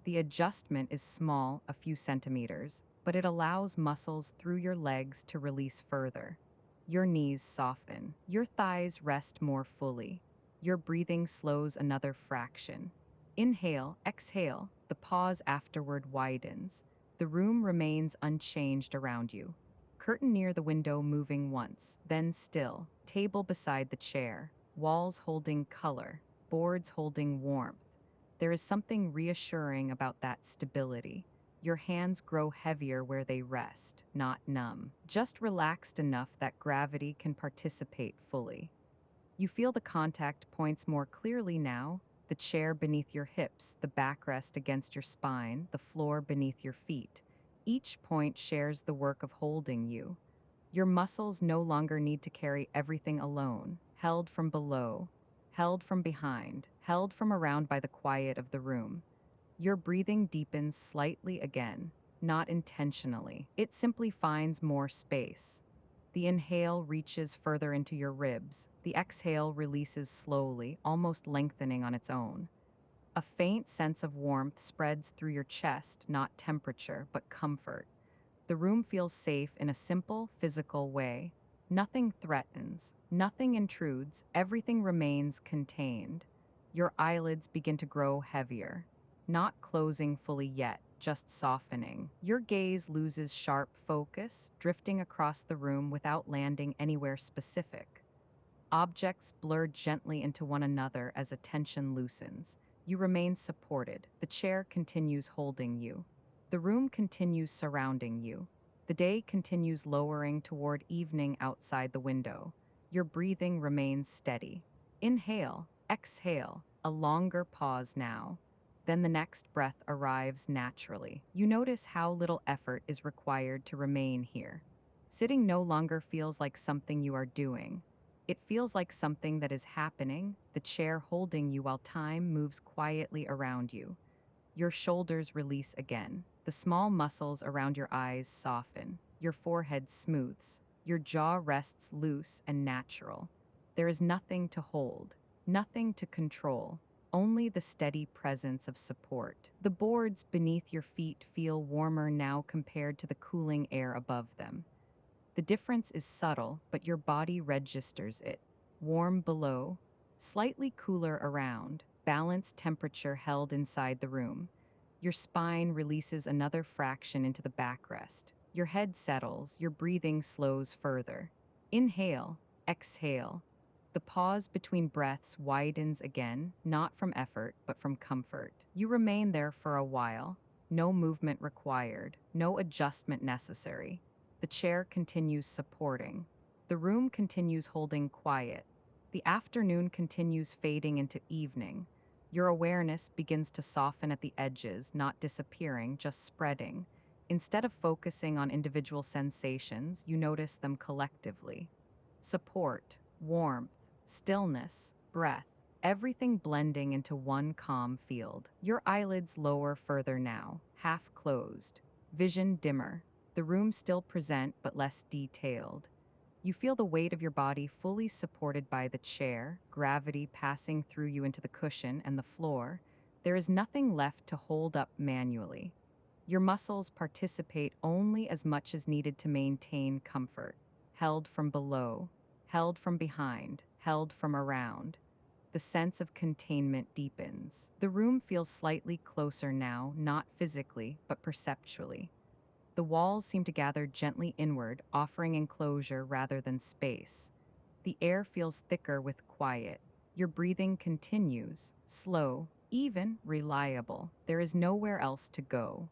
The adjustment is small, a few centimeters, but it allows muscles through your legs to release further. Your knees soften. Your thighs rest more fully. Your breathing slows another fraction. Inhale, exhale. The pause afterward widens. The room remains unchanged around you. Curtain near the window moving once, then still. Table beside the chair. Walls holding color. Boards holding warmth. There is something reassuring about that stability. Your hands grow heavier where they rest, not numb. Just relaxed enough that gravity can participate fully. You feel the contact points more clearly now, the chair beneath your hips, the backrest against your spine, the floor beneath your feet. Each point shares the work of holding you. Your muscles no longer need to carry everything alone, held from below, held from behind, held from around by the quiet of the room. Your breathing deepens slightly again, not intentionally. It simply finds more space. The inhale reaches further into your ribs. The exhale releases slowly, almost lengthening on its own. A faint sense of warmth spreads through your chest, not temperature, but comfort. The room feels safe in a simple, physical way. Nothing threatens, nothing intrudes, everything remains contained. Your eyelids begin to grow heavier, not closing fully yet, just softening. Your gaze loses sharp focus, drifting across the room without landing anywhere specific. Objects blur gently into one another as attention loosens. You remain supported. The chair continues holding you. The room continues surrounding you. The day continues lowering toward evening outside the window. Your breathing remains steady. Inhale, exhale, a longer pause now. Then the next breath arrives naturally. You notice how little effort is required to remain here. Sitting no longer feels like something you are doing. It feels like something that is happening, the chair holding you while time moves quietly around you. Your shoulders release again. The small muscles around your eyes soften. Your forehead smooths. Your jaw rests loose and natural. There is nothing to hold, nothing to control, only the steady presence of support. The boards beneath your feet feel warmer now compared to the cooling air above them. The difference is subtle, but your body registers it. Warm below, slightly cooler around, balanced temperature held inside the room. Your spine releases another fraction into the backrest. Your head settles, your breathing slows further. Inhale, exhale. The pause between breaths widens again, not from effort, but from comfort. You remain there for a while, no movement required, no adjustment necessary. The chair continues supporting. The room continues holding quiet. The afternoon continues fading into evening. Your awareness begins to soften at the edges, not disappearing, just spreading. Instead of focusing on individual sensations, you notice them collectively. Support, warmth, stillness, breath, everything blending into one calm field. Your eyelids lower further now, half closed, vision dimmer. The room still present but less detailed. You feel the weight of your body fully supported by the chair, gravity passing through you into the cushion and the floor. There is nothing left to hold up manually. Your muscles participate only as much as needed to maintain comfort. Held from below, held from behind, held from around. The sense of containment deepens. The room feels slightly closer now, not physically, but perceptually. The walls seem to gather gently inward, offering enclosure rather than space. The air feels thicker with quiet. Your breathing continues, slow, even reliable. There is nowhere else to go,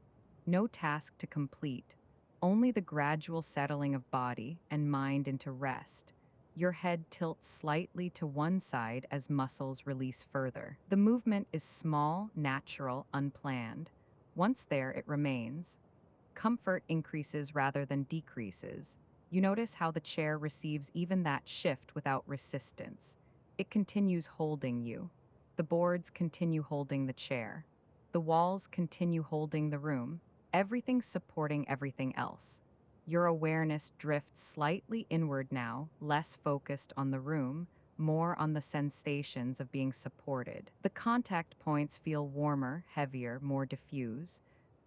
no task to complete, only the gradual settling of body and mind into rest. Your head tilts slightly to one side as muscles release further. The movement is small, natural, unplanned. Once there, it remains. Comfort increases rather than decreases. You notice how the chair receives even that shift without resistance. It continues holding you. The boards continue holding the chair. The walls continue holding the room, everything supporting everything else. Your awareness drifts slightly inward now, less focused on the room, more on the sensations of being supported. The contact points feel warmer, heavier, more diffuse.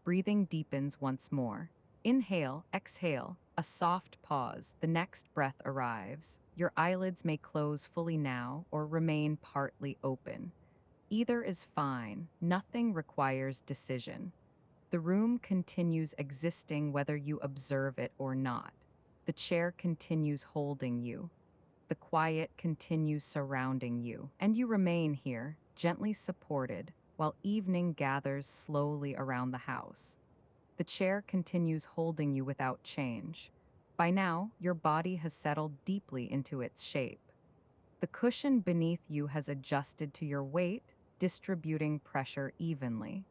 Breathing deepens once more. Inhale, exhale, a soft pause. The next breath arrives. Your eyelids may close fully now or remain partly open. Either is fine, nothing requires decision. The room continues existing whether you observe it or not. The chair continues holding you. The quiet continues surrounding you, and you remain here, gently supported, while evening gathers slowly around the house. The chair continues holding you without change. By now, your body has settled deeply into its shape. The cushion beneath you has adjusted to your weight, distributing pressure evenly.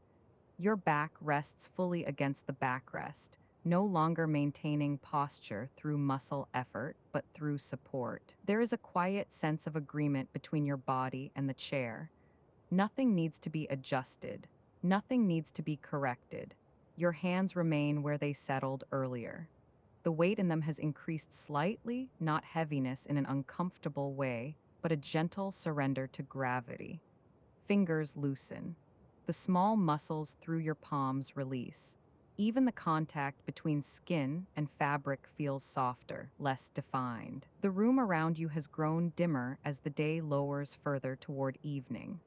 Your back rests fully against the backrest, no longer maintaining posture through muscle effort, but through support. There is a quiet sense of agreement between your body and the chair. Nothing needs to be adjusted. Nothing needs to be corrected. Your hands remain where they settled earlier. The weight in them has increased slightly, not heaviness in an uncomfortable way, but a gentle surrender to gravity. Fingers loosen. The small muscles through your palms release. Even the contact between skin and fabric feels softer, less defined. The room around you has grown dimmer as the day lowers further toward evening.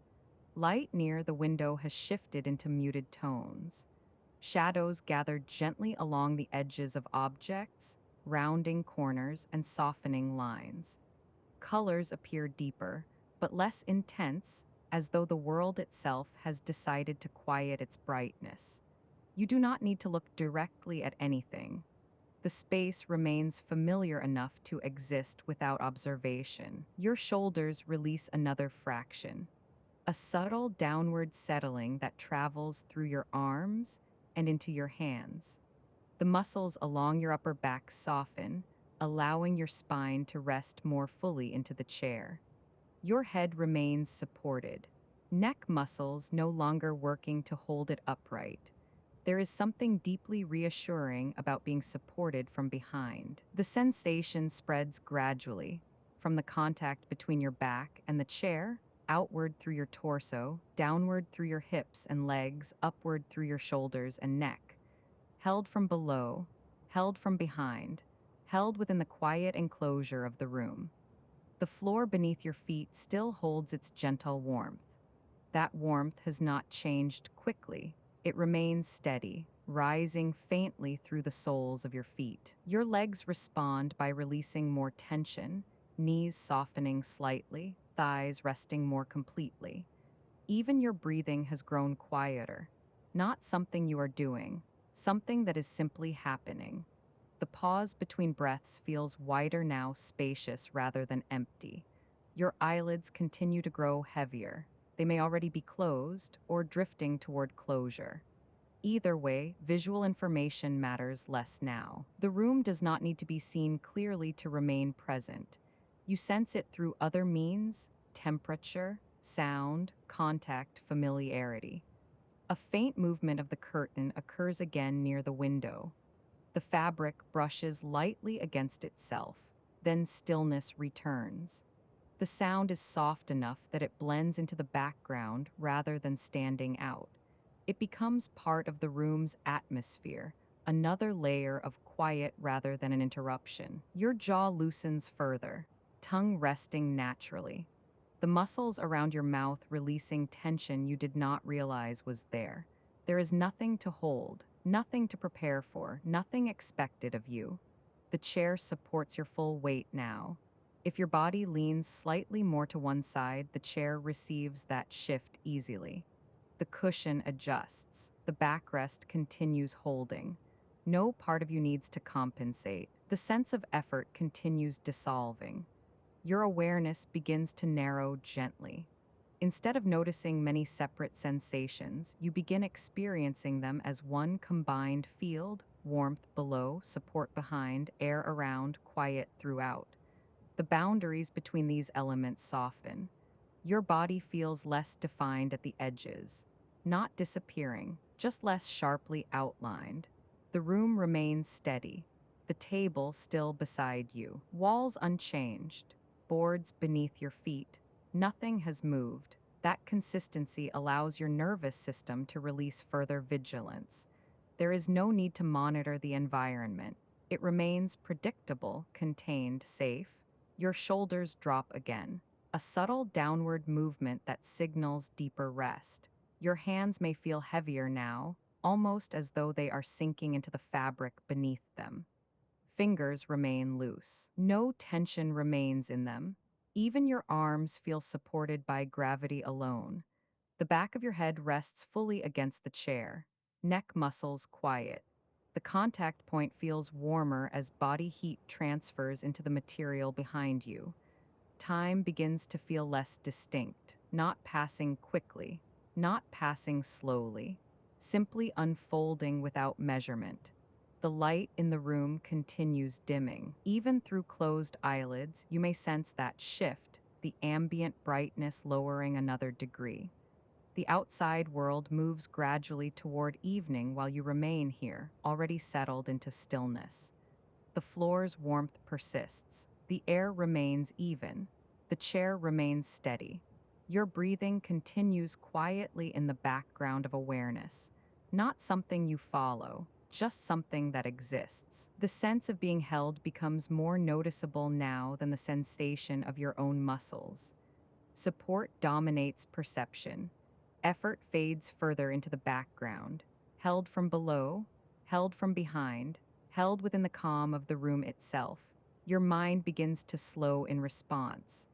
Light near the window has shifted into muted tones. Shadows gather gently along the edges of objects, rounding corners and softening lines. Colors appear deeper, but less intense, as though the world itself has decided to quiet its brightness. You do not need to look directly at anything. The space remains familiar enough to exist without observation. Your shoulders release another fraction, a subtle downward settling that travels through your arms and into your hands. The muscles along your upper back soften, allowing your spine to rest more fully into the chair. Your head remains supported, neck muscles no longer working to hold it upright. There is something deeply reassuring about being supported from behind. The sensation spreads gradually, from the contact between your back and the chair, outward through your torso, downward through your hips and legs, upward through your shoulders and neck. Held from below, held from behind, held within the quiet enclosure of the room. The floor beneath your feet still holds its gentle warmth. That warmth has not changed quickly. It remains steady, rising faintly through the soles of your feet. Your legs respond by releasing more tension, knees softening slightly, thighs resting more completely. Even your breathing has grown quieter. Not something you are doing, something that is simply happening. The pause between breaths feels wider now, spacious rather than empty. Your eyelids continue to grow heavier. They may already be closed or drifting toward closure. Either way, visual information matters less now. The room does not need to be seen clearly to remain present. You sense it through other means: temperature, sound, contact, familiarity. A faint movement of the curtain occurs again near the window. The fabric brushes lightly against itself, then stillness returns. The sound is soft enough that it blends into the background rather than standing out. It becomes part of the room's atmosphere, another layer of quiet rather than an interruption. Your jaw loosens further, tongue resting naturally. The muscles around your mouth releasing tension you did not realize was there. There is nothing to hold, nothing to prepare for, nothing expected of you. The chair supports your full weight now. If your body leans slightly more to one side, the chair receives that shift easily. The cushion adjusts. The backrest continues holding. No part of you needs to compensate. The sense of effort continues dissolving. Your awareness begins to narrow gently. Instead of noticing many separate sensations, you begin experiencing them as one combined field: warmth below, support behind, air around, quiet throughout. The boundaries between these elements soften. Your body feels less defined at the edges, not disappearing, just less sharply outlined. The room remains steady, the table still beside you, walls unchanged, boards beneath your feet. Nothing has moved. That consistency allows your nervous system to release further vigilance. There is no need to monitor the environment. It remains predictable, contained, safe. Your shoulders drop again. a subtle downward movement that signals deeper rest. Your hands may feel heavier now, almost as though they are sinking into the fabric beneath them. Fingers remain loose. No tension remains in them. Even your arms feel supported by gravity alone. The back of your head rests fully against the chair. Neck muscles quiet. The contact point feels warmer as body heat transfers into the material behind you. Time begins to feel less distinct, not passing quickly, not passing slowly, simply unfolding without measurement. The light in the room continues dimming. Even through closed eyelids, you may sense that shift, the ambient brightness lowering another degree. The outside world moves gradually toward evening while you remain here, already settled into stillness. The floor's warmth persists. The air remains even. The chair remains steady. Your breathing continues quietly in the background of awareness, not something you follow, just something that exists. The sense of being held becomes more noticeable now than the sensation of your own muscles. Support dominates perception. Effort fades further into the background, held from below, held from behind, held within the calm of the room itself. Your mind begins to slow in response.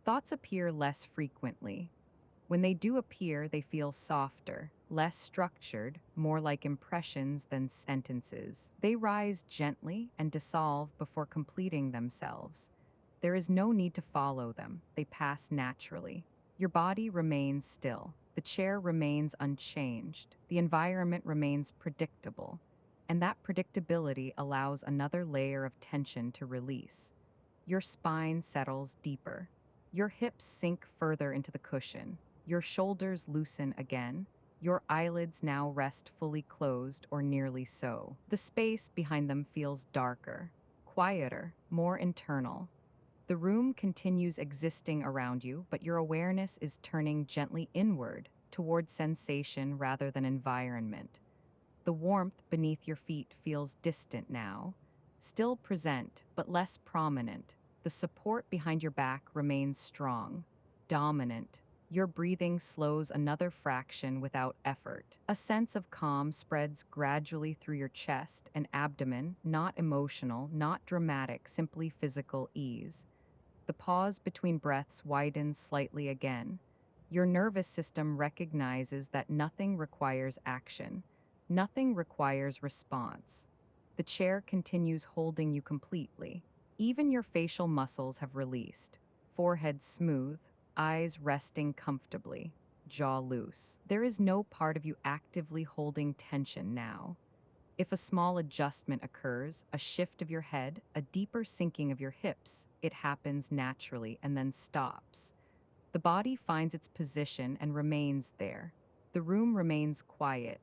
Thoughts appear less frequently. When they do appear, they feel softer, less structured, more like impressions than sentences. They rise gently and dissolve before completing themselves. There is no need to follow them, they pass naturally. Your body remains still. The chair remains unchanged. The environment remains predictable. And that predictability allows another layer of tension to release. Your spine settles deeper. Your hips sink further into the cushion. Your shoulders loosen again. Your eyelids now rest fully closed or nearly so. The space behind them feels darker, quieter, more internal. The room continues existing around you, but your awareness is turning gently inward, toward sensation rather than environment. The warmth beneath your feet feels distant now, still present, but less prominent. The support behind your back remains strong, dominant. Your breathing slows another fraction without effort. A sense of calm spreads gradually through your chest and abdomen, not emotional, not dramatic, simply physical ease. The pause between breaths widens slightly again. Your nervous system recognizes that nothing requires action. Nothing requires response. The chair continues holding you completely. Even your facial muscles have released. Forehead smooth, eyes resting comfortably, jaw loose. There is no part of you actively holding tension now. If a small adjustment occurs, a shift of your head, a deeper sinking of your hips, it happens naturally and then stops. The body finds its position and remains there. The room remains quiet.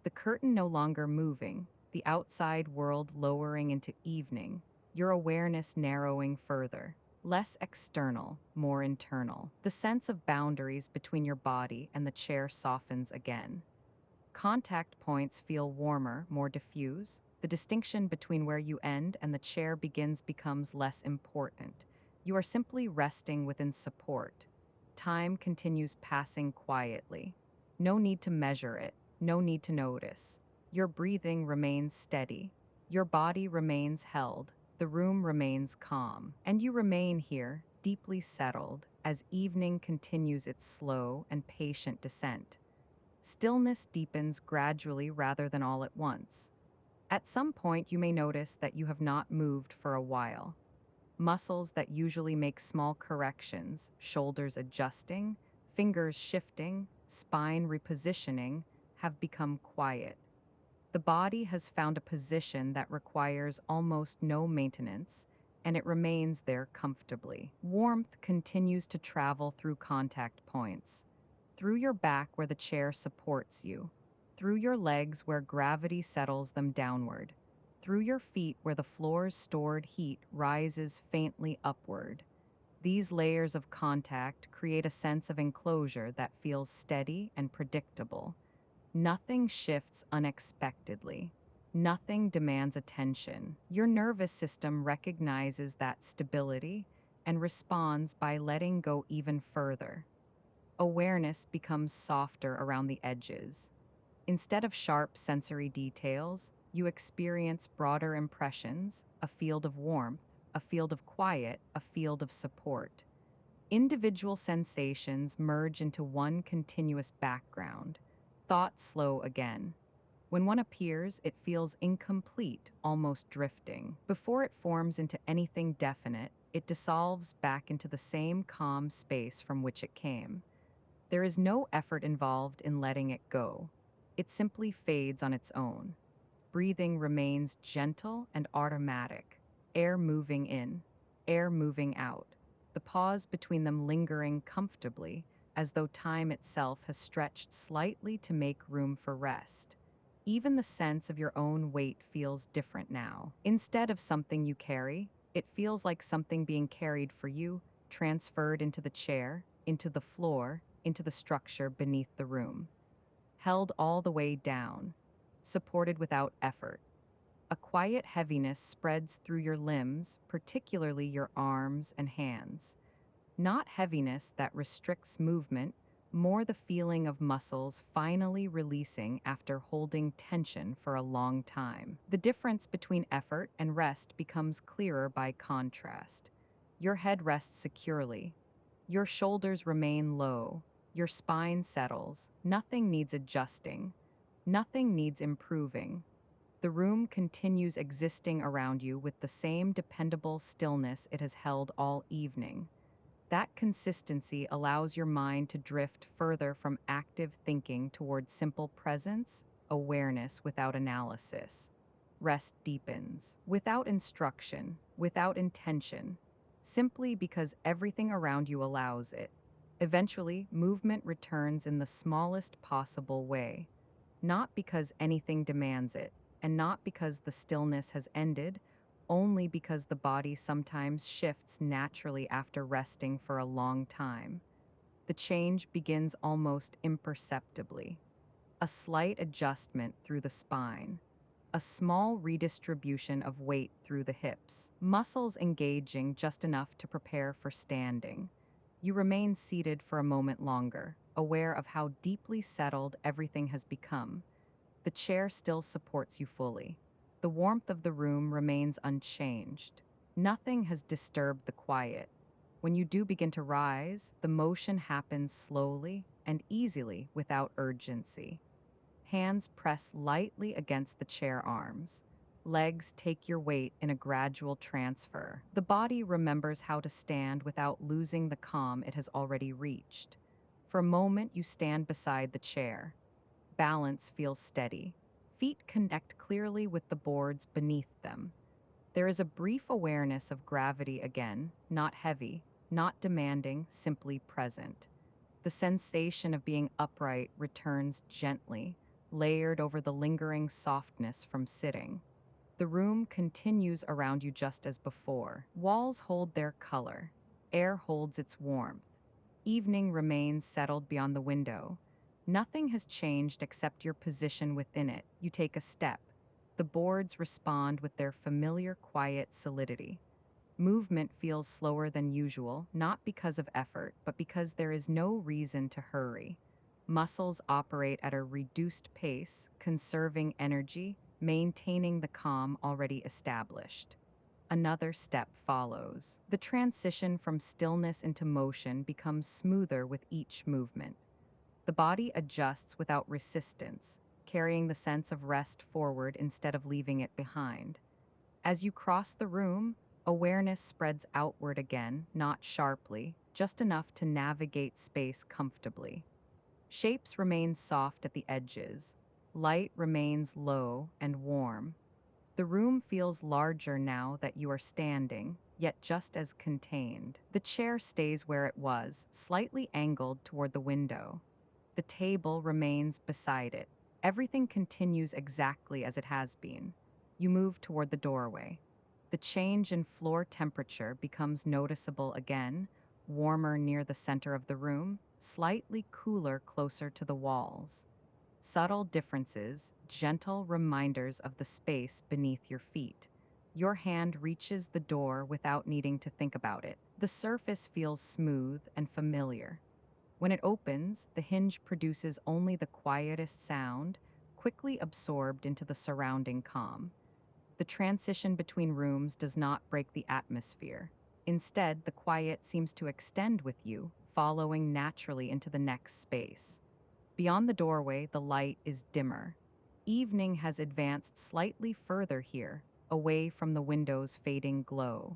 The curtain no longer moving, the outside world lowering into evening, your awareness narrowing further. Less external, more internal. The sense of boundaries between your body and the chair softens again. Contact points feel warmer, more diffuse. The distinction between where you end and the chair begins becomes less important. You are simply resting within support. Time continues passing quietly. No need to measure it, no need to notice. Your breathing remains steady. Your body remains held. The room remains calm. And you remain here, deeply settled, as evening continues its slow and patient descent. Stillness deepens gradually rather than all at once. At some point, you may notice that you have not moved for a while. Muscles that usually make small corrections, shoulders adjusting, fingers shifting, spine repositioning, have become quiet. The body has found a position that requires almost no maintenance, and it remains there comfortably. Warmth continues to travel through contact points. Through your back where the chair supports you, through your legs where gravity settles them downward, through your feet where the floor's stored heat rises faintly upward. These layers of contact create a sense of enclosure that feels steady and predictable. Nothing shifts unexpectedly. Nothing demands attention. Your nervous system recognizes that stability, and responds by letting go even further. Awareness becomes softer around the edges. Instead of sharp sensory details, you experience broader impressions, a field of warmth, a field of quiet, a field of support. Individual sensations merge into one continuous background. Thoughts slow again. When one appears, it feels incomplete, almost drifting. Before it forms into anything definite, it dissolves back into the same calm space from which it came. There is no effort involved in letting it go. It simply fades on its own. Breathing remains gentle and automatic, air moving in, air moving out, the pause between them lingering comfortably, as though time itself has stretched slightly to make room for rest. Even the sense of your own weight feels different now. Instead of something you carry, it feels like something being carried for you, transferred into the chair, into the floor, into the structure beneath the room. Held all the way down, supported without effort. A quiet heaviness spreads through your limbs, particularly your arms and hands. Not heaviness that restricts movement, more the feeling of muscles finally releasing after holding tension for a long time. The difference between effort and rest becomes clearer by contrast. Your head rests securely. Your shoulders remain low. Your spine settles. Nothing needs adjusting. Nothing needs improving. The room continues existing around you with the same dependable stillness it has held all evening. That consistency allows your mind to drift further from active thinking towards simple presence, awareness without analysis. Rest deepens, without instruction, without intention, simply because everything around you allows it. Eventually, movement returns in the smallest possible way, not because anything demands it, and not because the stillness has ended, only because the body sometimes shifts naturally after resting for a long time. The change begins almost imperceptibly. A slight adjustment through the spine, a small redistribution of weight through the hips, muscles engaging just enough to prepare for standing. You remain seated for a moment longer, aware of how deeply settled everything has become. The chair still supports you fully. The warmth of the room remains unchanged. Nothing has disturbed the quiet. When you do begin to rise, the motion happens slowly and easily without urgency. Hands press lightly against the chair arms. Legs take your weight in a gradual transfer. The body remembers how to stand without losing the calm it has already reached. For a moment, you stand beside the chair. Balance feels steady. Feet connect clearly with the boards beneath them. There is a brief awareness of gravity again, not heavy, not demanding, simply present. The sensation of being upright returns gently, layered over the lingering softness from sitting. The room continues around you just as before. Walls hold their color. Air holds its warmth. Evening remains settled beyond the window. Nothing has changed except your position within it. You take a step. The boards respond with their familiar quiet solidity. Movement feels slower than usual, not because of effort, but because there is no reason to hurry. Muscles operate at a reduced pace, conserving energy, maintaining the calm already established. Another step follows. The transition from stillness into motion becomes smoother with each movement. The body adjusts without resistance, carrying the sense of rest forward instead of leaving it behind. As you cross the room, awareness spreads outward again, not sharply, just enough to navigate space comfortably. Shapes remain soft at the edges. Light remains low and warm. The room feels larger now that you are standing, yet just as contained. The chair stays where it was, slightly angled toward the window. The table remains beside it. Everything continues exactly as it has been. You move toward the doorway. The change in floor temperature becomes noticeable again, warmer near the center of the room, slightly cooler closer to the walls. Subtle differences, gentle reminders of the space beneath your feet. Your hand reaches the door without needing to think about it. The surface feels smooth and familiar. When it opens, the hinge produces only the quietest sound, quickly absorbed into the surrounding calm. The transition between rooms does not break the atmosphere. Instead, the quiet seems to extend with you, following naturally into the next space. Beyond the doorway, the light is dimmer. Evening has advanced slightly further here, away from the window's fading glow.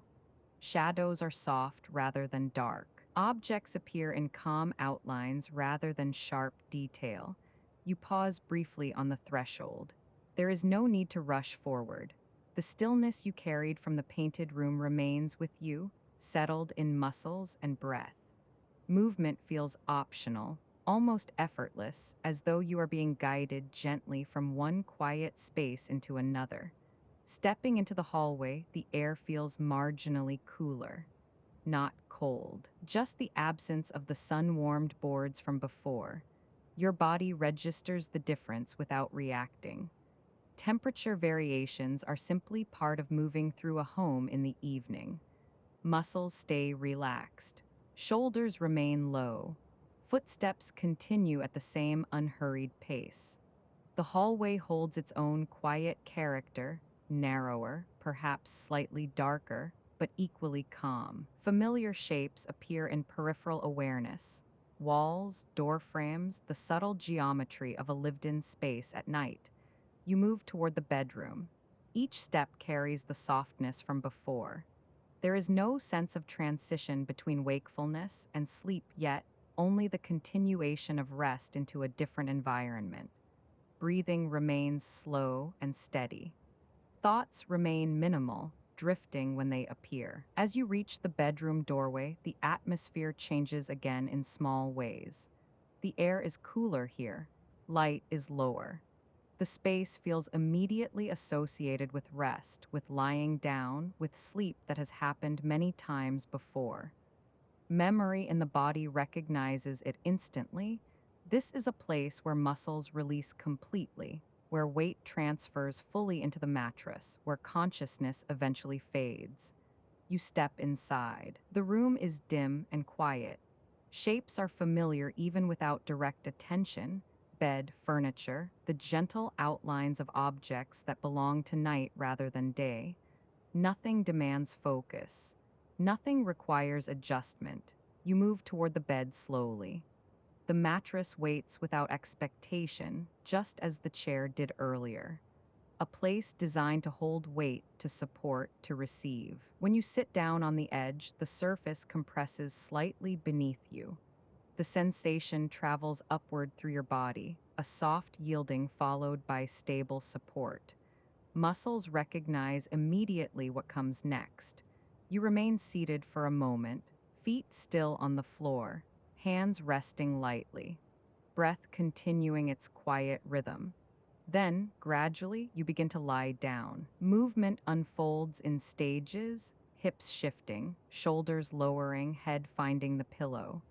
Shadows are soft rather than dark. Objects appear in calm outlines rather than sharp detail. You pause briefly on the threshold. There is no need to rush forward. The stillness you carried from the painted room remains with you, settled in muscles and breath. Movement feels optional, almost effortless, as though you are being guided gently from one quiet space into another. Stepping into the hallway, the air feels marginally cooler, not cold, just the absence of the sun-warmed boards from before. Your body registers the difference without reacting. Temperature variations are simply part of moving through a home in the evening. Muscles stay relaxed. Shoulders remain low. Footsteps continue at the same unhurried pace. The hallway holds its own quiet character, narrower, perhaps slightly darker, but equally calm. Familiar shapes appear in peripheral awareness. Walls, door frames, the subtle geometry of a lived-in space at night. You move toward the bedroom. Each step carries the softness from before. There is no sense of transition between wakefulness and sleep yet, only the continuation of rest into a different environment. Breathing remains slow and steady. Thoughts remain minimal, drifting when they appear. As you reach the bedroom doorway, the atmosphere changes again in small ways. The air is cooler here. Light is lower. The space feels immediately associated with rest, with lying down, with sleep that has happened many times before. Memory in the body recognizes it instantly. This is a place where muscles release completely, where weight transfers fully into the mattress, where consciousness eventually fades. You step inside. The room is dim and quiet. Shapes are familiar even without direct attention. Bed, furniture, the gentle outlines of objects that belong to night rather than day. Nothing demands focus. Nothing requires adjustment. You move toward the bed slowly. The mattress waits without expectation, just as the chair did earlier. A place designed to hold weight, to support, to receive. When you sit down on the edge, the surface compresses slightly beneath you. The sensation travels upward through your body, a soft yielding followed by stable support. Muscles recognize immediately what comes next. You remain seated for a moment, feet still on the floor, hands resting lightly, breath continuing its quiet rhythm. Then, gradually, you begin to lie down. Movement unfolds in stages, hips shifting, shoulders lowering, head finding the pillow.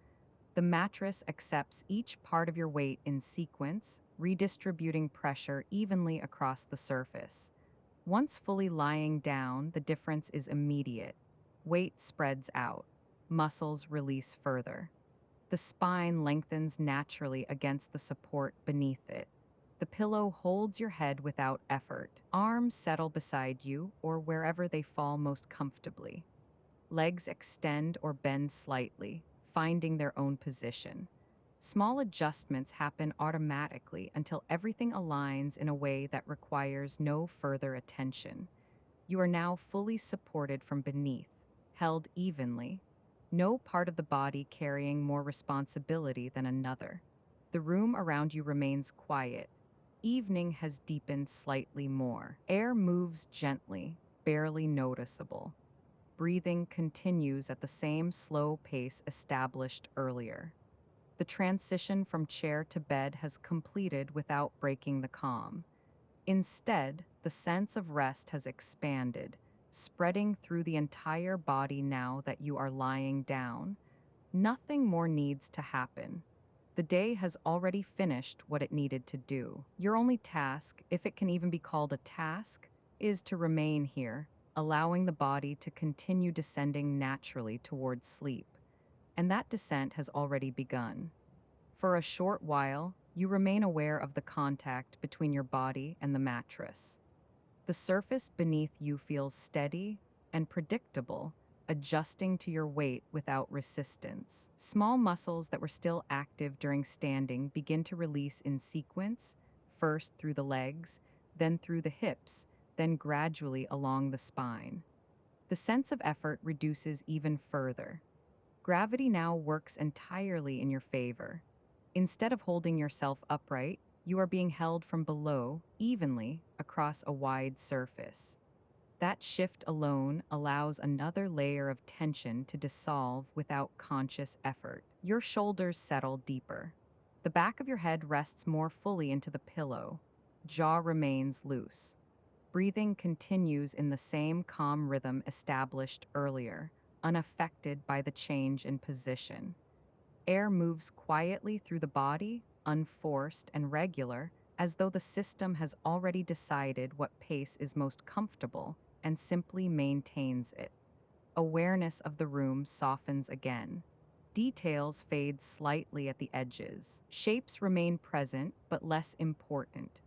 The mattress accepts each part of your weight in sequence, redistributing pressure evenly across the surface. Once fully lying down, the difference is immediate. Weight spreads out. Muscles release further. The spine lengthens naturally against the support beneath it. The pillow holds your head without effort. Arms settle beside you or wherever they fall most comfortably. Legs extend or bend slightly, finding their own position. Small adjustments happen automatically until everything aligns in a way that requires no further attention. You are now fully supported from beneath, held evenly, no part of the body carrying more responsibility than another. The room around you remains quiet. Evening has deepened slightly more. Air moves gently, barely noticeable. Breathing continues at the same slow pace established earlier. The transition from chair to bed has completed without breaking the calm. Instead, the sense of rest has expanded, spreading through the entire body now that you are lying down. Nothing more needs to happen. The day has already finished what it needed to do. Your only task, if it can even be called a task, is to remain here, allowing the body to continue descending naturally towards sleep. And that descent has already begun. For a short while, you remain aware of the contact between your body and the mattress. The surface beneath you feels steady and predictable, adjusting to your weight without resistance. Small muscles that were still active during standing begin to release in sequence, first through the legs, then through the hips, then gradually along the spine. The sense of effort reduces even further. Gravity now works entirely in your favor. Instead of holding yourself upright, you are being held from below, evenly, across a wide surface. That shift alone allows another layer of tension to dissolve without conscious effort. Your shoulders settle deeper. The back of your head rests more fully into the pillow. Jaw remains loose. Breathing continues in the same calm rhythm established earlier, unaffected by the change in position. Air moves quietly through the body, unforced and regular, as though the system has already decided what pace is most comfortable and simply maintains it. Awareness of the room softens again. Details fade slightly at the edges. Shapes remain present, but less important.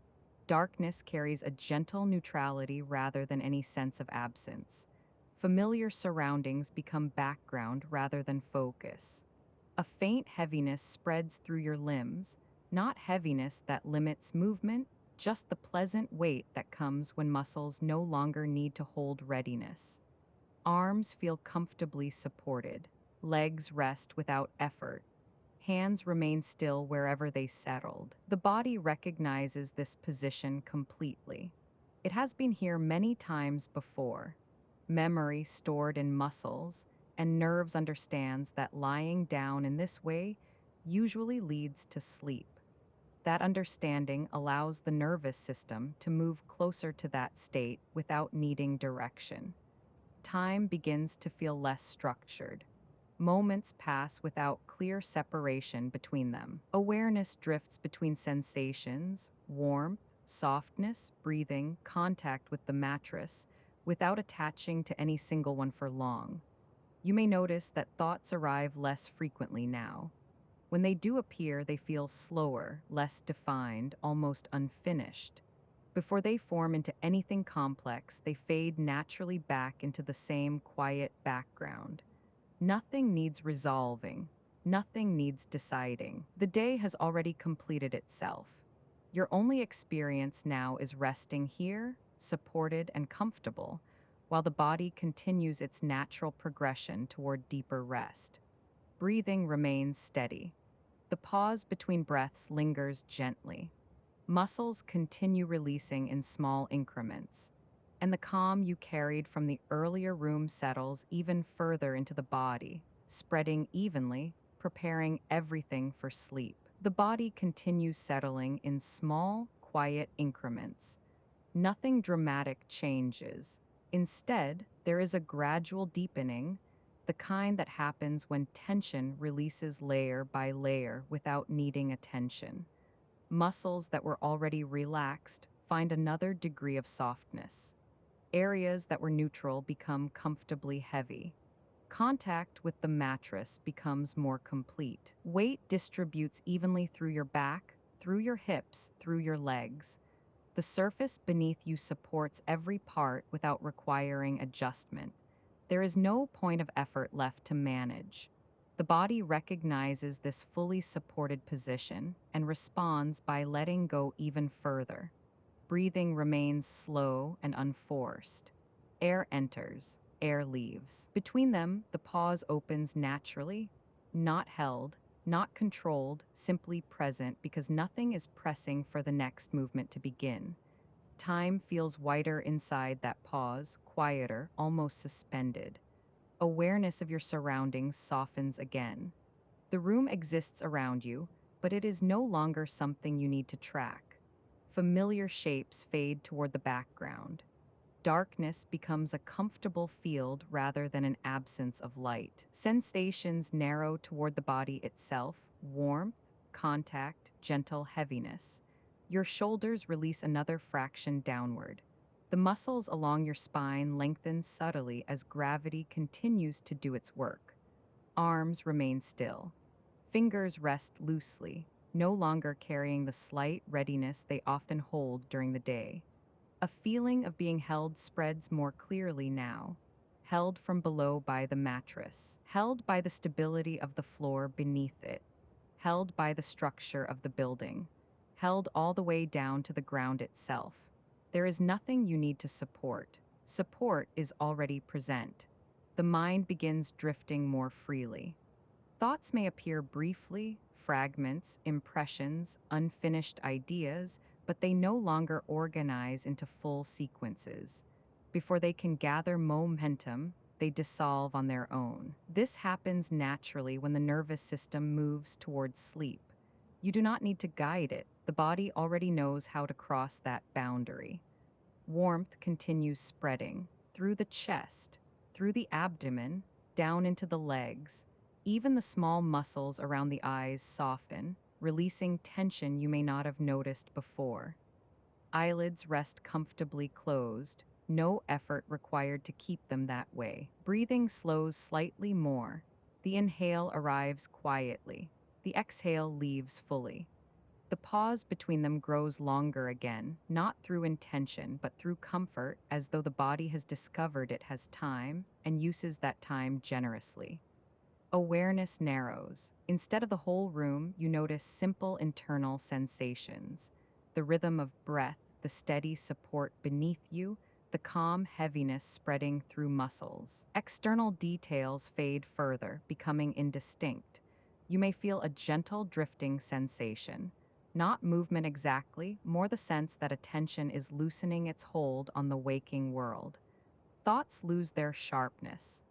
Darkness carries a gentle neutrality rather than any sense of absence. Familiar surroundings become background rather than focus. A faint heaviness spreads through your limbs, not heaviness that limits movement, just the pleasant weight that comes when muscles no longer need to hold readiness. Arms feel comfortably supported. Legs rest without effort. Hands remain still wherever they settled. The body recognizes this position completely. It has been here many times before. Memory stored in muscles, and nerves understands that lying down in this way usually leads to sleep. That understanding allows the nervous system to move closer to that state without needing direction. Time begins to feel less structured. Moments pass without clear separation between them. Awareness drifts between sensations, warmth, softness, breathing, contact with the mattress, without attaching to any single one for long. You may notice that thoughts arrive less frequently now. When they do appear, they feel slower, less defined, almost unfinished. Before they form into anything complex, they fade naturally back into the same quiet background. Nothing needs resolving. Nothing needs deciding. The day has already completed itself. Your only experience now is resting here, supported and comfortable, while the body continues its natural progression toward deeper rest. Breathing remains steady. The pause between breaths lingers gently. Muscles continue releasing in small increments, and the calm you carried from the earlier room settles even further into the body, spreading evenly, preparing everything for sleep. The body continues settling in small, quiet increments. Nothing dramatic changes. Instead, there is a gradual deepening, the kind that happens when tension releases layer by layer without needing attention. Muscles that were already relaxed find another degree of softness. Areas that were neutral become comfortably heavy. Contact with the mattress becomes more complete. Weight distributes evenly through your back, through your hips, through your legs. The surface beneath you supports every part without requiring adjustment. There is no point of effort left to manage. The body recognizes this fully supported position and responds by letting go even further. Breathing remains slow and unforced. Air enters, air leaves. Between them, the pause opens naturally, not held, not controlled, simply present because nothing is pressing for the next movement to begin. Time feels wider inside that pause, quieter, almost suspended. Awareness of your surroundings softens again. The room exists around you, but it is no longer something you need to track. Familiar shapes fade toward the background. Darkness becomes a comfortable field rather than an absence of light. Sensations narrow toward the body itself, warmth, contact, gentle heaviness. Your shoulders release another fraction downward. The muscles along your spine lengthen subtly as gravity continues to do its work. Arms remain still. Fingers rest loosely, no longer carrying the slight readiness they often hold during the day. A feeling of being held spreads more clearly now, held from below by the mattress, held by the stability of the floor beneath it, held by the structure of the building, held all the way down to the ground itself. There is nothing you need to support. Support is already present. The mind begins drifting more freely. Thoughts may appear briefly, fragments, impressions, unfinished ideas, but they no longer organize into full sequences. Before they can gather momentum, they dissolve on their own. This happens naturally when the nervous system moves towards sleep. You do not need to guide it, the body already knows how to cross that boundary. Warmth continues spreading through the chest, through the abdomen, down into the legs. Even the small muscles around the eyes soften, releasing tension you may not have noticed before. Eyelids rest comfortably closed, no effort required to keep them that way. Breathing slows slightly more. The inhale arrives quietly. The exhale leaves fully. The pause between them grows longer again, not through intention, but through comfort, as though the body has discovered it has time and uses that time generously. Awareness narrows. Instead of the whole room, you notice simple internal sensations: the rhythm of breath, the steady support beneath you, the calm heaviness spreading through muscles. External details fade further, becoming indistinct. You may feel a gentle drifting sensation. Not movement exactly, more the sense that attention is loosening its hold on the waking world. Thoughts lose their sharpness.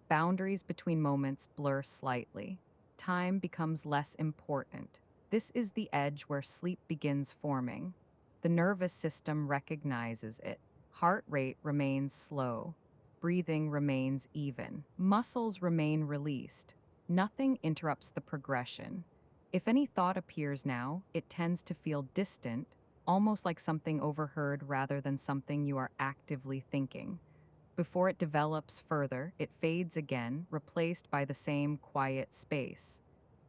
Boundaries between moments blur slightly. Time becomes less important. This is the edge where sleep begins forming. The nervous system recognizes it. Heart rate remains slow. Breathing remains even. Muscles remain released. Nothing interrupts the progression. If any thought appears now, it tends to feel distant, almost like something overheard rather than something you are actively thinking. Before it develops further, it fades again, replaced by the same quiet space.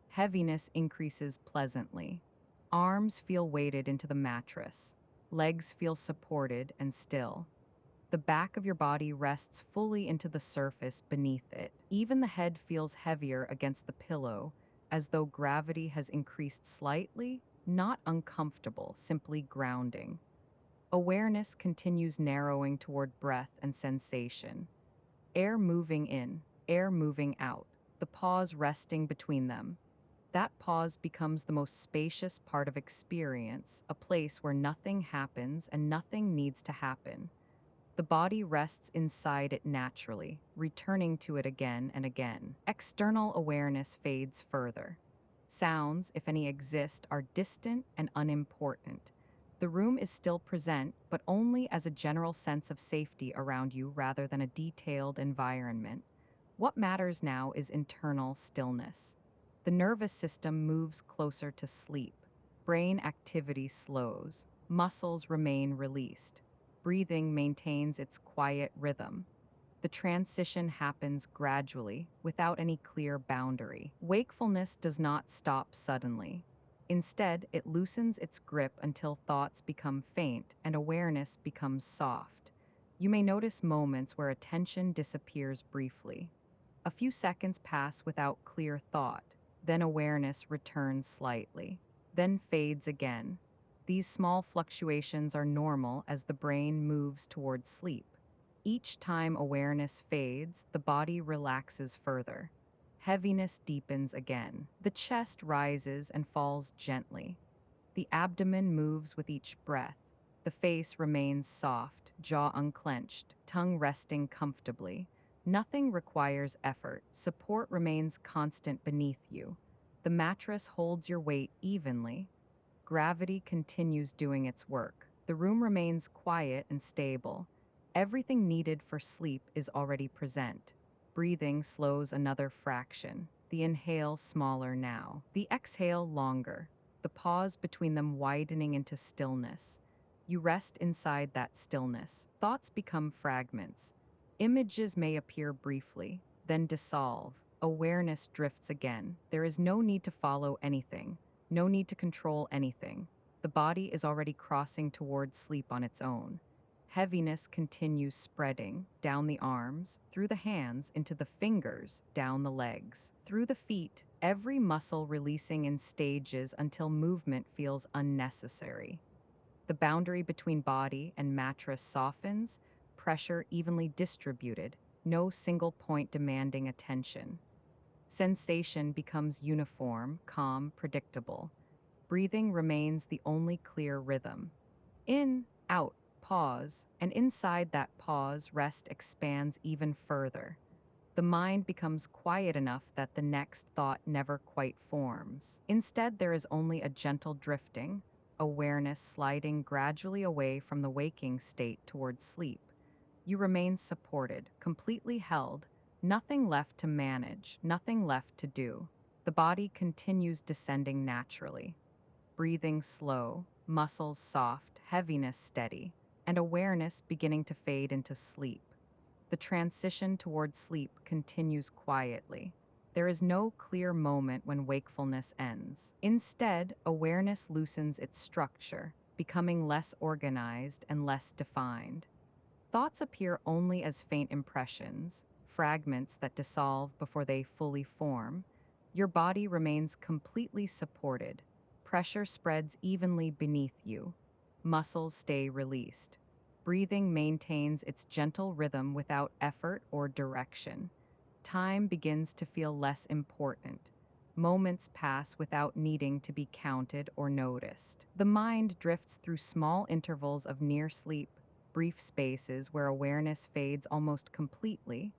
Heaviness increases pleasantly. Arms feel weighted into the mattress. Legs feel supported and still. The back of your body rests fully into the surface beneath it. Even the head feels heavier against the pillow, as though gravity has increased slightly, not uncomfortable, simply grounding. Awareness continues narrowing toward breath and sensation. Air moving in, air moving out, the pause resting between them. That pause becomes the most spacious part of experience, a place where nothing happens and nothing needs to happen. The body rests inside it naturally, returning to it again and again. External awareness fades further. Sounds, if any exist, are distant and unimportant. The room is still present, but only as a general sense of safety around you rather than a detailed environment. What matters now is internal stillness. The nervous system moves closer to sleep. Brain activity slows. Muscles remain released. Breathing maintains its quiet rhythm. The transition happens gradually, without any clear boundary. Wakefulness does not stop suddenly. Instead, it loosens its grip until thoughts become faint and awareness becomes soft. You may notice moments where attention disappears briefly. A few seconds pass without clear thought, then awareness returns slightly, then fades again. These small fluctuations are normal as the brain moves towards sleep. Each time awareness fades, the body relaxes further. Heaviness deepens again. The chest rises and falls gently. The abdomen moves with each breath. The face remains soft, jaw unclenched, tongue resting comfortably. Nothing requires effort. Support remains constant beneath you. The mattress holds your weight evenly. Gravity continues doing its work. The room remains quiet and stable. Everything needed for sleep is already present. Breathing slows another fraction. The inhale smaller now. The exhale longer. The pause between them widening into stillness. You rest inside that stillness. Thoughts become fragments. Images may appear briefly, then dissolve. Awareness drifts again. There is no need to follow anything, no need to control anything. The body is already crossing towards sleep on its own. Heaviness continues spreading down the arms, through the hands, into the fingers, down the legs, through the feet, every muscle releasing in stages until movement feels unnecessary. The boundary between body and mattress softens, pressure evenly distributed, no single point demanding attention. Sensation becomes uniform, calm, predictable. Breathing remains the only clear rhythm. In, out, pause, and inside that pause, rest expands even further. The mind becomes quiet enough that the next thought never quite forms. Instead, there is only a gentle drifting, awareness sliding gradually away from the waking state towards sleep. You remain supported, completely held, nothing left to manage, nothing left to do. The body continues descending naturally, breathing slow, muscles soft, heaviness steady, and awareness beginning to fade into sleep. The transition toward sleep continues quietly. There is no clear moment when wakefulness ends. Instead, awareness loosens its structure, becoming less organized and less defined. Thoughts appear only as faint impressions, fragments that dissolve before they fully form. Your body remains completely supported. Pressure spreads evenly beneath you. Muscles stay released. Breathing maintains its gentle rhythm without effort or direction. Time begins to feel less important. Moments pass without needing to be counted or noticed. The mind drifts through small intervals of near sleep, brief spaces where awareness fades almost completely,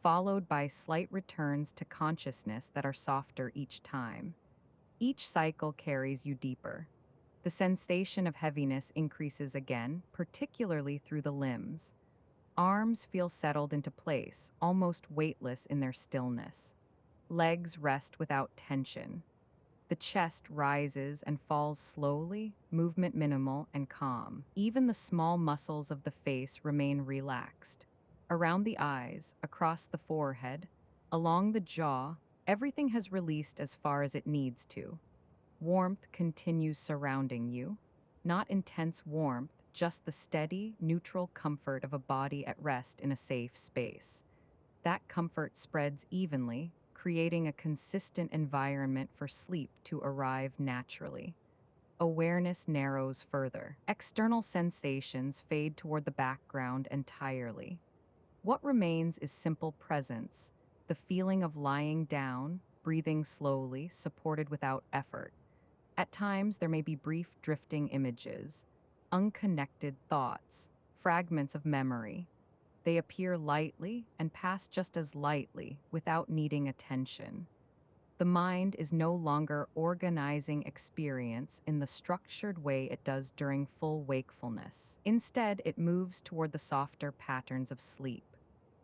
followed by slight returns to consciousness that are softer each time. Each cycle carries you deeper. The sensation of heaviness increases again, particularly through the limbs. Arms feel settled into place, almost weightless in their stillness. Legs rest without tension. The chest rises and falls slowly, movement minimal and calm. Even the small muscles of the face remain relaxed. Around the eyes, across the forehead, along the jaw, everything has released as far as it needs to. Warmth continues surrounding you. Not intense warmth, just the steady, neutral comfort of a body at rest in a safe space. That comfort spreads evenly, creating a consistent environment for sleep to arrive naturally. Awareness narrows further. External sensations fade toward the background entirely. What remains is simple presence, the feeling of lying down, breathing slowly, supported without effort. At times, there may be brief drifting images, unconnected thoughts, fragments of memory. They appear lightly and pass just as lightly without needing attention. The mind is no longer organizing experience in the structured way it does during full wakefulness. Instead, it moves toward the softer patterns of sleep.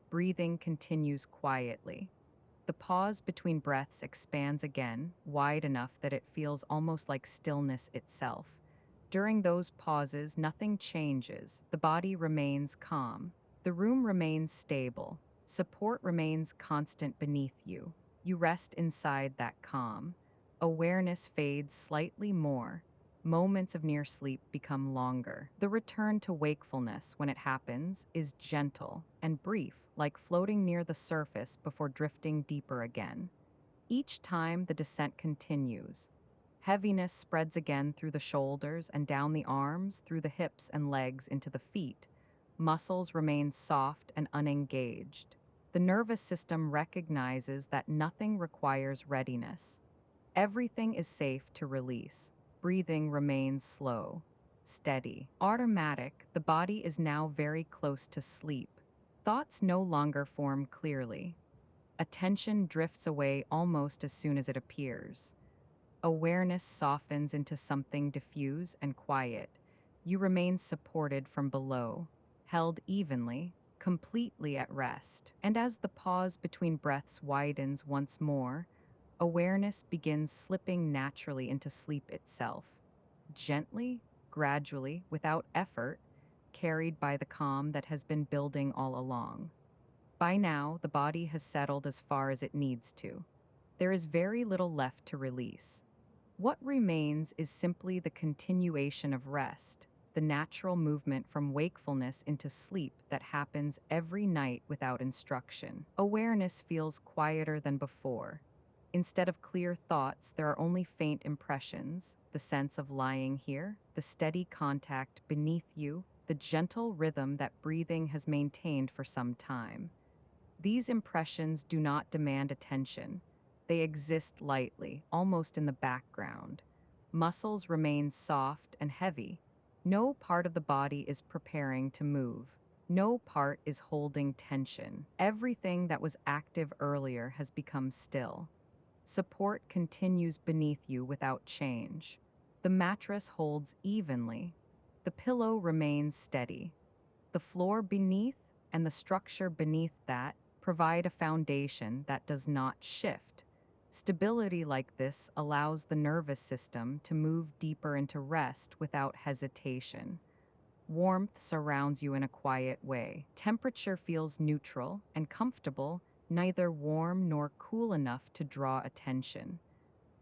Breathing continues quietly. The pause between breaths expands again, wide enough that it feels almost like stillness itself. During those pauses, nothing changes. The body remains calm. The room remains stable. Support remains constant beneath you. You rest inside that calm. Awareness fades slightly more. Moments of near sleep become longer. The return to wakefulness, when it happens, is gentle and brief, like floating near the surface before drifting deeper again. Each time, the descent continues. Heaviness spreads again through the shoulders and down the arms, through the hips and legs into the feet. Muscles remain soft and unengaged. The nervous system recognizes that nothing requires readiness. Everything is safe to release. Breathing remains slow, steady, automatic. The body is now very close to sleep. Thoughts no longer form clearly. Attention drifts away almost as soon as it appears. Awareness softens into something diffuse and quiet. You remain supported from below, held evenly, completely at rest. And as the pause between breaths widens once more, awareness begins slipping naturally into sleep itself. Gently, gradually, without effort, carried by the calm that has been building all along. By now, the body has settled as far as it needs to. There is very little left to release. What remains is simply the continuation of rest, the natural movement from wakefulness into sleep that happens every night without instruction. Awareness feels quieter than before. Instead of clear thoughts, there are only faint impressions, the sense of lying here, the steady contact beneath you, the gentle rhythm that breathing has maintained for some time. These impressions do not demand attention. They exist lightly, almost in the background. Muscles remain soft and heavy. No part of the body is preparing to move. No part is holding tension. Everything that was active earlier has become still. Support continues beneath you without change. The mattress holds evenly. The pillow remains steady. The floor beneath and the structure beneath that provide a foundation that does not shift. Stability like this allows the nervous system to move deeper into rest without hesitation. Warmth surrounds you in a quiet way. Temperature feels neutral and comfortable, neither warm nor cool enough to draw attention.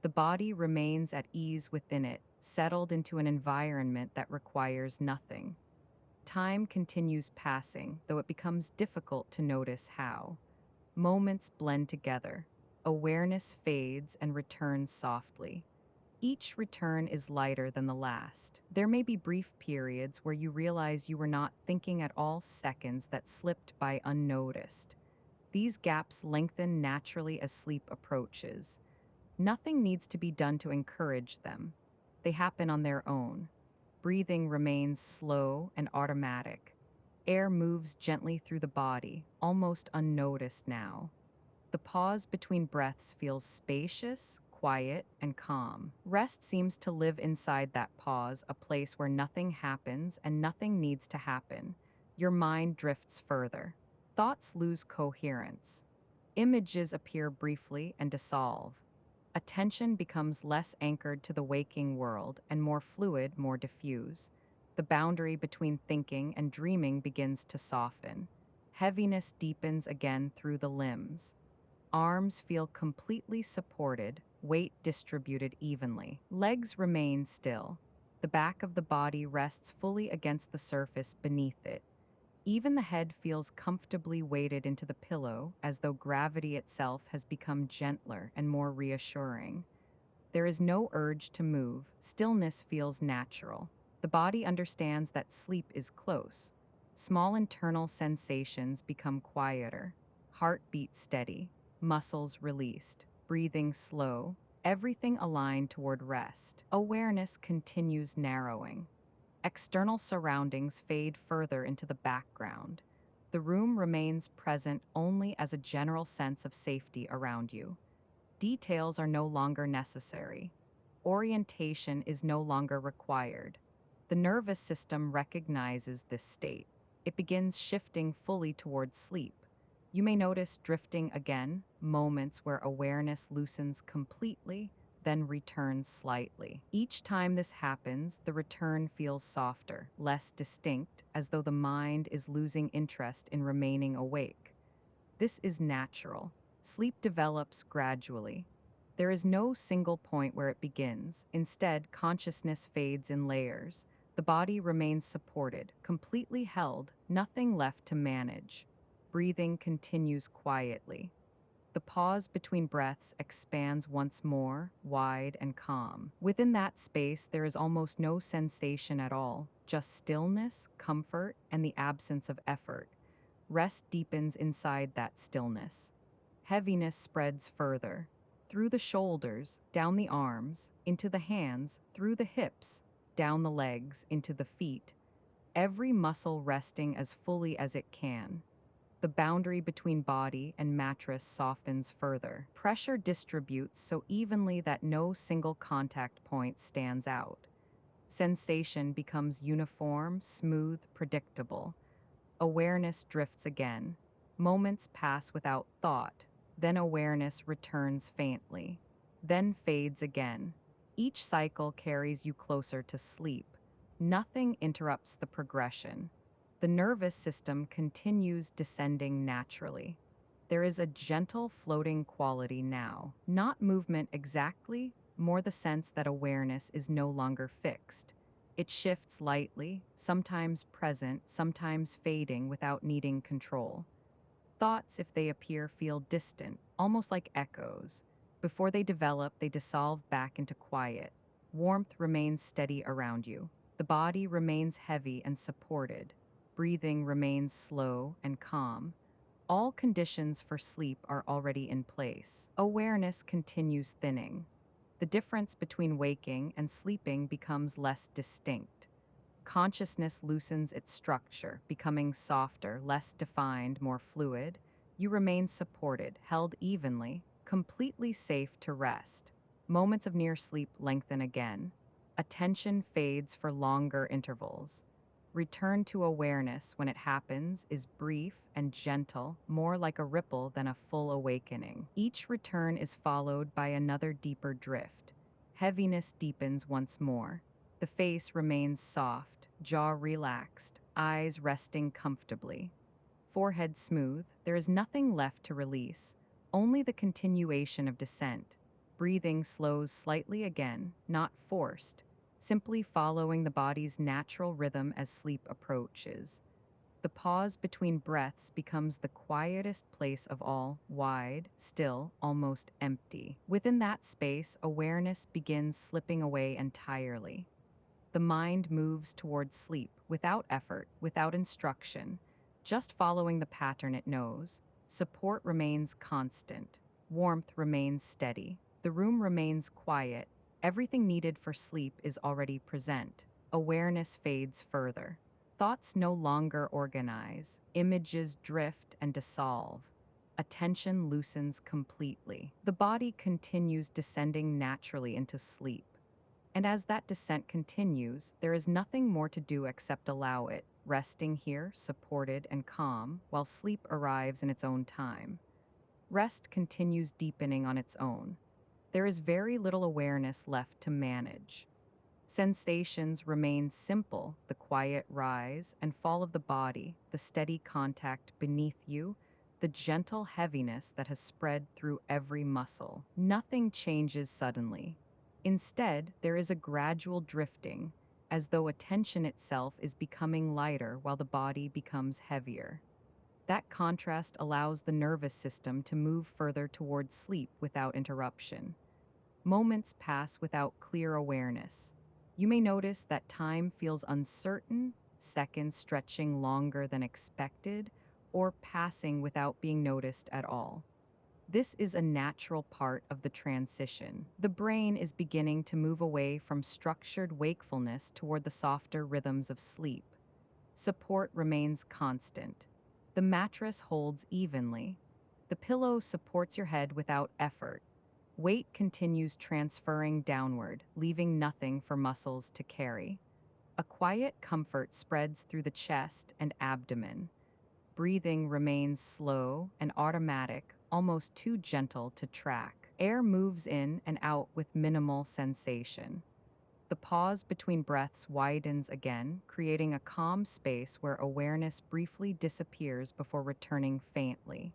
The body remains at ease within it, settled into an environment that requires nothing. Time continues passing, though it becomes difficult to notice how. Moments blend together. Awareness fades and returns softly. Each return is lighter than the last. There may be brief periods where you realize you were not thinking at all, seconds that slipped by unnoticed. These gaps lengthen naturally as sleep approaches. Nothing needs to be done to encourage them. They happen on their own. Breathing remains slow and automatic. Air moves gently through the body, almost unnoticed now. The pause between breaths feels spacious, quiet, and calm. Rest seems to live inside that pause, a place where nothing happens and nothing needs to happen. Your mind drifts further. Thoughts lose coherence. Images appear briefly and dissolve. Attention becomes less anchored to the waking world and more fluid, more diffuse. The boundary between thinking and dreaming begins to soften. Heaviness deepens again through the limbs. Arms feel completely supported, weight distributed evenly. Legs remain still. The back of the body rests fully against the surface beneath it. Even the head feels comfortably weighted into the pillow, as though gravity itself has become gentler and more reassuring. There is no urge to move. Stillness feels natural. The body understands that sleep is close. Small internal sensations become quieter. Heartbeat steady. Muscles released. Breathing slow. Everything aligned toward rest. Awareness continues narrowing. External surroundings fade further into the background. The room remains present only as a general sense of safety around you. Details are no longer necessary. Orientation is no longer required. The nervous system recognizes this state. It begins shifting fully towards sleep. You may notice drifting again, moments where awareness loosens completely, then returns slightly. Each time this happens, the return feels softer, less distinct, as though the mind is losing interest in remaining awake. This is natural. Sleep develops gradually. There is no single point where it begins. Instead, consciousness fades in layers. The body remains supported, completely held, nothing left to manage. Breathing continues quietly. The pause between breaths expands once more, wide and calm. Within that space, there is almost no sensation at all, just stillness, comfort, and the absence of effort. Rest deepens inside that stillness. Heaviness spreads further, through the shoulders, down the arms, into the hands, through the hips, down the legs, into the feet, every muscle resting as fully as it can. The boundary between body and mattress softens further. Pressure distributes so evenly that no single contact point stands out. Sensation becomes uniform, smooth, predictable. Awareness drifts again. Moments pass without thought. Then awareness returns faintly. Then fades again. Each cycle carries you closer to sleep. Nothing interrupts the progression. The nervous system continues descending naturally. There is a gentle floating quality now, not movement exactly, more the sense that awareness is no longer fixed. It shifts lightly, sometimes present, sometimes fading without needing control. Thoughts, if they appear, feel distant, almost like echoes. Before they develop, they dissolve back into quiet. Warmth remains steady around you. The body remains heavy and supported. Breathing remains slow and calm. All conditions for sleep are already in place. Awareness continues thinning. The difference between waking and sleeping becomes less distinct. Consciousness loosens its structure, becoming softer, less defined, more fluid. You remain supported, held evenly, completely safe to rest. Moments of near sleep lengthen again. Attention fades for longer intervals. Return to awareness when it happens is brief and gentle, more like a ripple than a full awakening. Each return is followed by another deeper drift. Heaviness deepens once more. The face remains soft, jaw relaxed, eyes resting comfortably. Forehead smooth, there is nothing left to release, only the continuation of descent. Breathing slows slightly again, not forced, simply following the body's natural rhythm as sleep approaches. The pause between breaths becomes the quietest place of all, wide, still, almost empty. Within that space, awareness begins slipping away entirely. The mind moves towards sleep without effort, without instruction, just following the pattern it knows. Support remains constant. Warmth remains steady. The room remains quiet. Everything needed for sleep is already present. Awareness fades further. Thoughts no longer organize. Images drift and dissolve. Attention loosens completely. The body continues descending naturally into sleep. And as that descent continues, there is nothing more to do except allow it, resting here, supported and calm, while sleep arrives in its own time. Rest continues deepening on its own. There is very little awareness left to manage. Sensations remain simple, the quiet rise and fall of the body, the steady contact beneath you, the gentle heaviness that has spread through every muscle. Nothing changes suddenly. Instead, there is a gradual drifting, as though attention itself is becoming lighter while the body becomes heavier. That contrast allows the nervous system to move further towards sleep without interruption. Moments pass without clear awareness. You may notice that time feels uncertain, seconds stretching longer than expected, or passing without being noticed at all. This is a natural part of the transition. The brain is beginning to move away from structured wakefulness toward the softer rhythms of sleep. Support remains constant. The mattress holds evenly. The pillow supports your head without effort. Weight continues transferring downward, leaving nothing for muscles to carry. A quiet comfort spreads through the chest and abdomen. Breathing remains slow and automatic, almost too gentle to track. Air moves in and out with minimal sensation. The pause between breaths widens again, creating a calm space where awareness briefly disappears before returning faintly.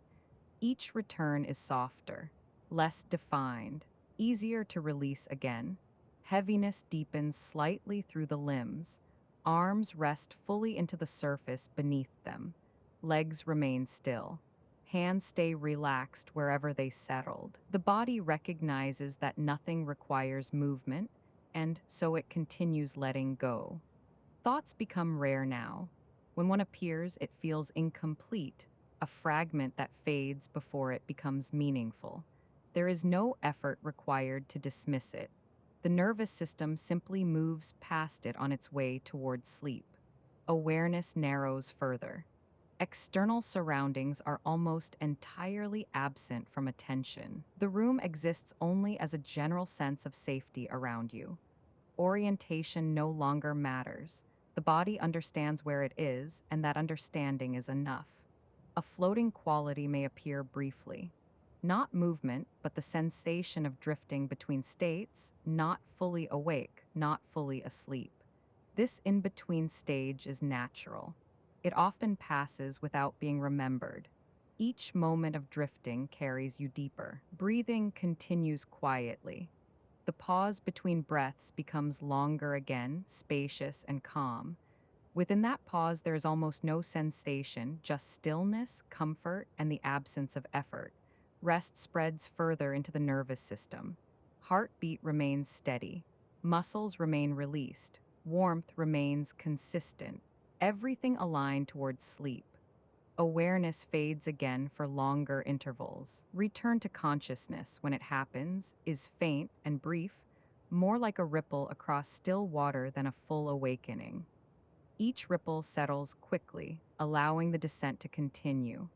Each return is softer, less defined, easier to release again. Heaviness deepens slightly through the limbs. Arms rest fully into the surface beneath them. Legs remain still. Hands stay relaxed wherever they settled. The body recognizes that nothing requires movement, and so it continues letting go. Thoughts become rare now. When one appears, it feels incomplete, a fragment that fades before it becomes meaningful. There is no effort required to dismiss it. The nervous system simply moves past it on its way towards sleep. Awareness narrows further. External surroundings are almost entirely absent from attention. The room exists only as a general sense of safety around you. Orientation no longer matters. The body understands where it is, and that understanding is enough. A floating quality may appear briefly. Not movement, but the sensation of drifting between states, not fully awake, not fully asleep. This in between stage is natural. It often passes without being remembered. Each moment of drifting carries you deeper. Breathing continues quietly. The pause between breaths becomes longer again, spacious and calm. Within that pause, there is almost no sensation, just stillness, comfort, and the absence of effort. Rest spreads further into the nervous system. Heartbeat remains steady. Muscles remain released. Warmth remains consistent. Everything aligned towards sleep. Awareness fades again for longer intervals. Return to consciousness, when it happens, is faint and brief, more like a ripple across still water than a full awakening. Each ripple settles quickly, allowing the descent to continue.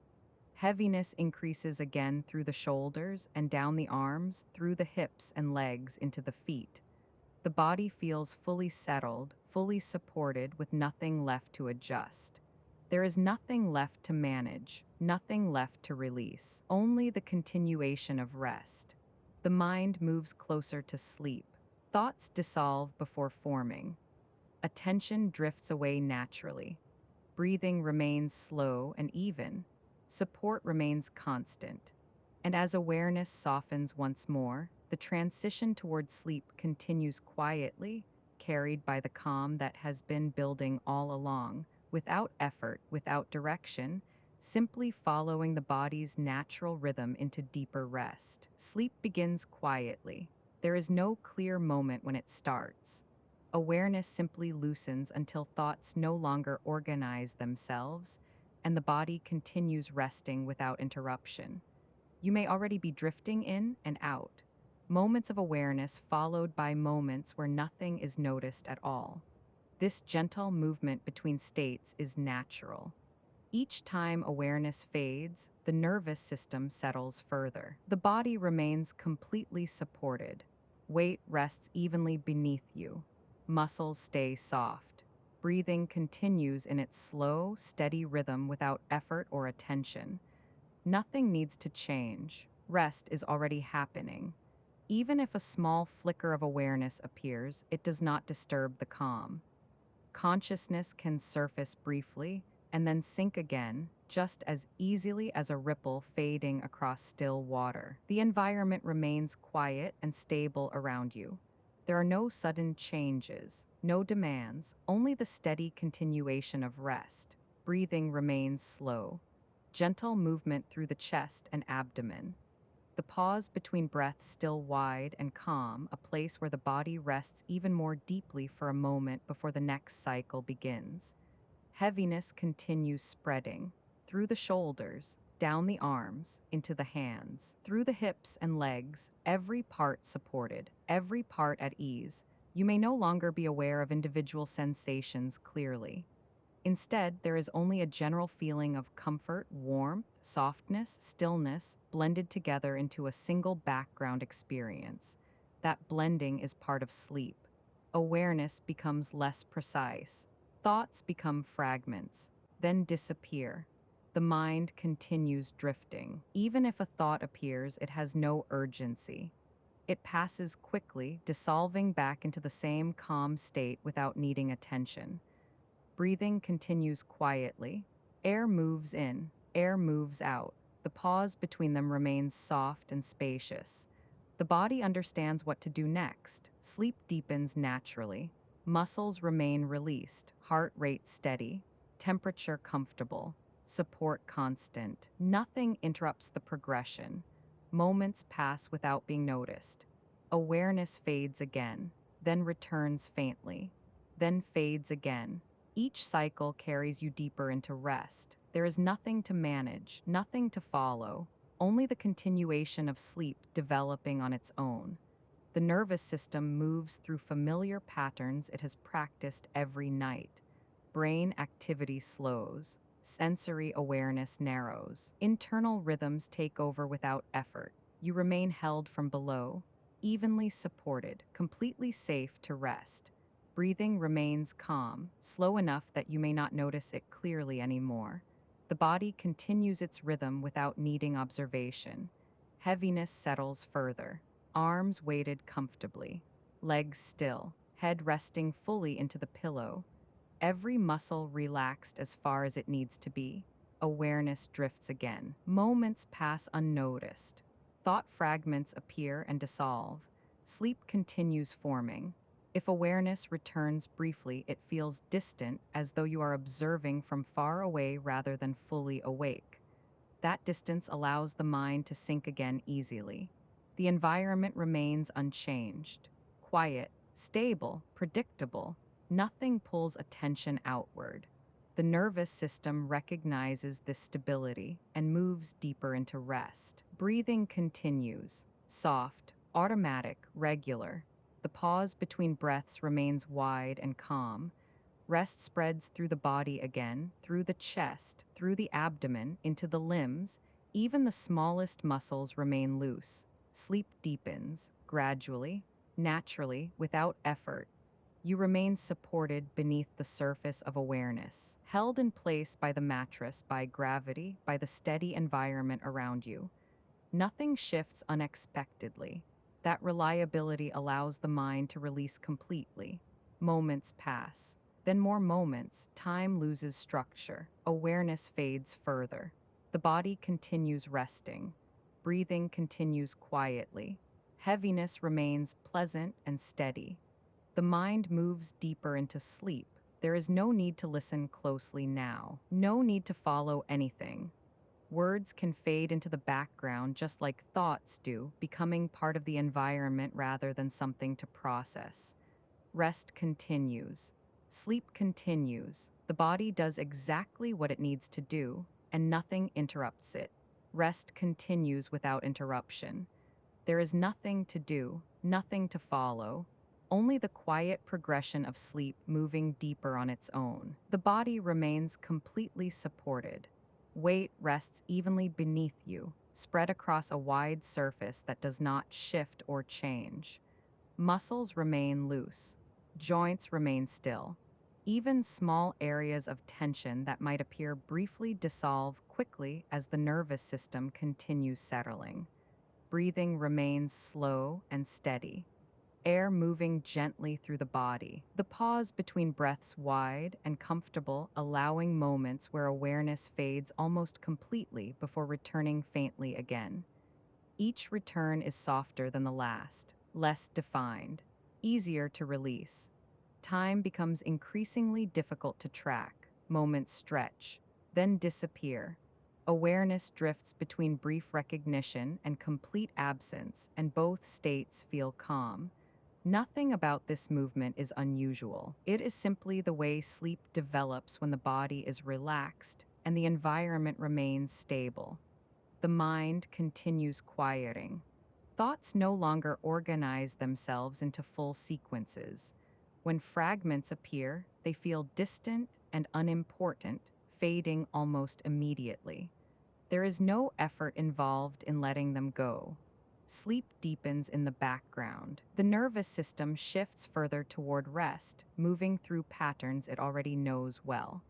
Heaviness increases again through the shoulders and down the arms, through the hips and legs into the feet. The body feels fully settled, fully supported, with nothing left to adjust. There is nothing left to manage, nothing left to release, only the continuation of rest. The mind moves closer to sleep. Thoughts dissolve before forming. Attention drifts away naturally. Breathing remains slow and even. Support remains constant. And as awareness softens once more, the transition towards sleep continues quietly, carried by the calm that has been building all along, without effort, without direction, simply following the body's natural rhythm into deeper rest. Sleep begins quietly. There is no clear moment when it starts. Awareness simply loosens until thoughts no longer organize themselves, and the body continues resting without interruption. You may already be drifting in and out, moments of awareness followed by moments where nothing is noticed at all. This gentle movement between states is natural. Each time awareness fades, the nervous system settles further. The body remains completely supported. Weight rests evenly beneath you. Muscles stay soft. Breathing continues in its slow, steady rhythm without effort or attention. Nothing needs to change. Rest is already happening. Even if a small flicker of awareness appears, it does not disturb the calm. Consciousness can surface briefly and then sink again, just as easily as a ripple fading across still water. The environment remains quiet and stable around you. There are no sudden changes, no demands, only the steady continuation of rest. Breathing remains slow. Gentle movement through the chest and abdomen. The pause between breaths still wide and calm, a place where the body rests even more deeply for a moment before the next cycle begins. Heaviness continues spreading through the shoulders, down the arms, into the hands, through the hips and legs, every part supported, every part at ease. You may no longer be aware of individual sensations clearly. Instead, there is only a general feeling of comfort, warmth, softness, stillness, blended together into a single background experience. That blending is part of sleep. Awareness becomes less precise. Thoughts become fragments, then disappear. The mind continues drifting. Even if a thought appears, it has no urgency. It passes quickly, dissolving back into the same calm state without needing attention. Breathing continues quietly. Air moves in, air moves out. The pause between them remains soft and spacious. The body understands what to do next. Sleep deepens naturally. Muscles remain released, heart rate steady, temperature comfortable, support constant. Nothing interrupts the progression. Moments pass without being noticed. Awareness fades again, then returns faintly, then fades again. Each cycle carries you deeper into rest. There is nothing to manage, nothing to follow, only the continuation of sleep developing on its own. The nervous system moves through familiar patterns it has practiced every night. Brain activity slows, sensory awareness narrows, internal rhythms take over without effort. You remain held from below, evenly supported, completely safe to rest. Breathing remains calm, slow enough that you may not notice it clearly anymore. The body continues its rhythm without needing observation. Heaviness settles further, arms weighted comfortably, legs still. head resting fully into the pillow, every muscle relaxed as far as it needs to be. Awareness drifts again. Moments pass unnoticed. Thought fragments appear and dissolve. Sleep continues forming. If awareness returns briefly, it feels distant, as though you are observing from far away rather than fully awake. That distance allows the mind to sink again easily. The environment remains unchanged, quiet, stable, predictable. Nothing pulls attention outward. The nervous system recognizes this stability and moves deeper into rest. Breathing continues, soft, automatic, regular. The pause between breaths remains wide and calm. Rest spreads through the body again, through the chest, through the abdomen, into the limbs. Even the smallest muscles remain loose. Sleep deepens, gradually, naturally, without effort. You remain supported beneath the surface of awareness, held in place by the mattress, by gravity, by the steady environment around you. Nothing shifts unexpectedly. That reliability allows the mind to release completely. Moments pass. Then more moments, time loses structure. Awareness fades further. The body continues resting. Breathing continues quietly. Heaviness remains pleasant and steady. The mind moves deeper into sleep. There is no need to listen closely now. No need to follow anything. Words can fade into the background just like thoughts do, becoming part of the environment rather than something to process. Rest continues. Sleep continues. The body does exactly what it needs to do, and nothing interrupts it. Rest continues without interruption. There is nothing to do, nothing to follow, only the quiet progression of sleep moving deeper on its own. The body remains completely supported. Weight rests evenly beneath you, spread across a wide surface that does not shift or change. Muscles remain loose. Joints remain still. Even small areas of tension that might appear briefly dissolve quickly as the nervous system continues settling. Breathing remains slow and steady, air moving gently through the body. The pause between breaths wide and comfortable, allowing moments where awareness fades almost completely before returning faintly again. Each return is softer than the last, less defined, easier to release. Time becomes increasingly difficult to track. Moments stretch, then disappear. Awareness drifts between brief recognition and complete absence, and both states feel calm. Nothing about this movement is unusual. It is simply the way sleep develops when the body is relaxed and the environment remains stable. The mind continues quieting. Thoughts no longer organize themselves into full sequences. When fragments appear, they feel distant and unimportant, fading almost immediately. There is no effort involved in letting them go. Sleep deepens in the background. The nervous system shifts further toward rest, moving through patterns it already knows well.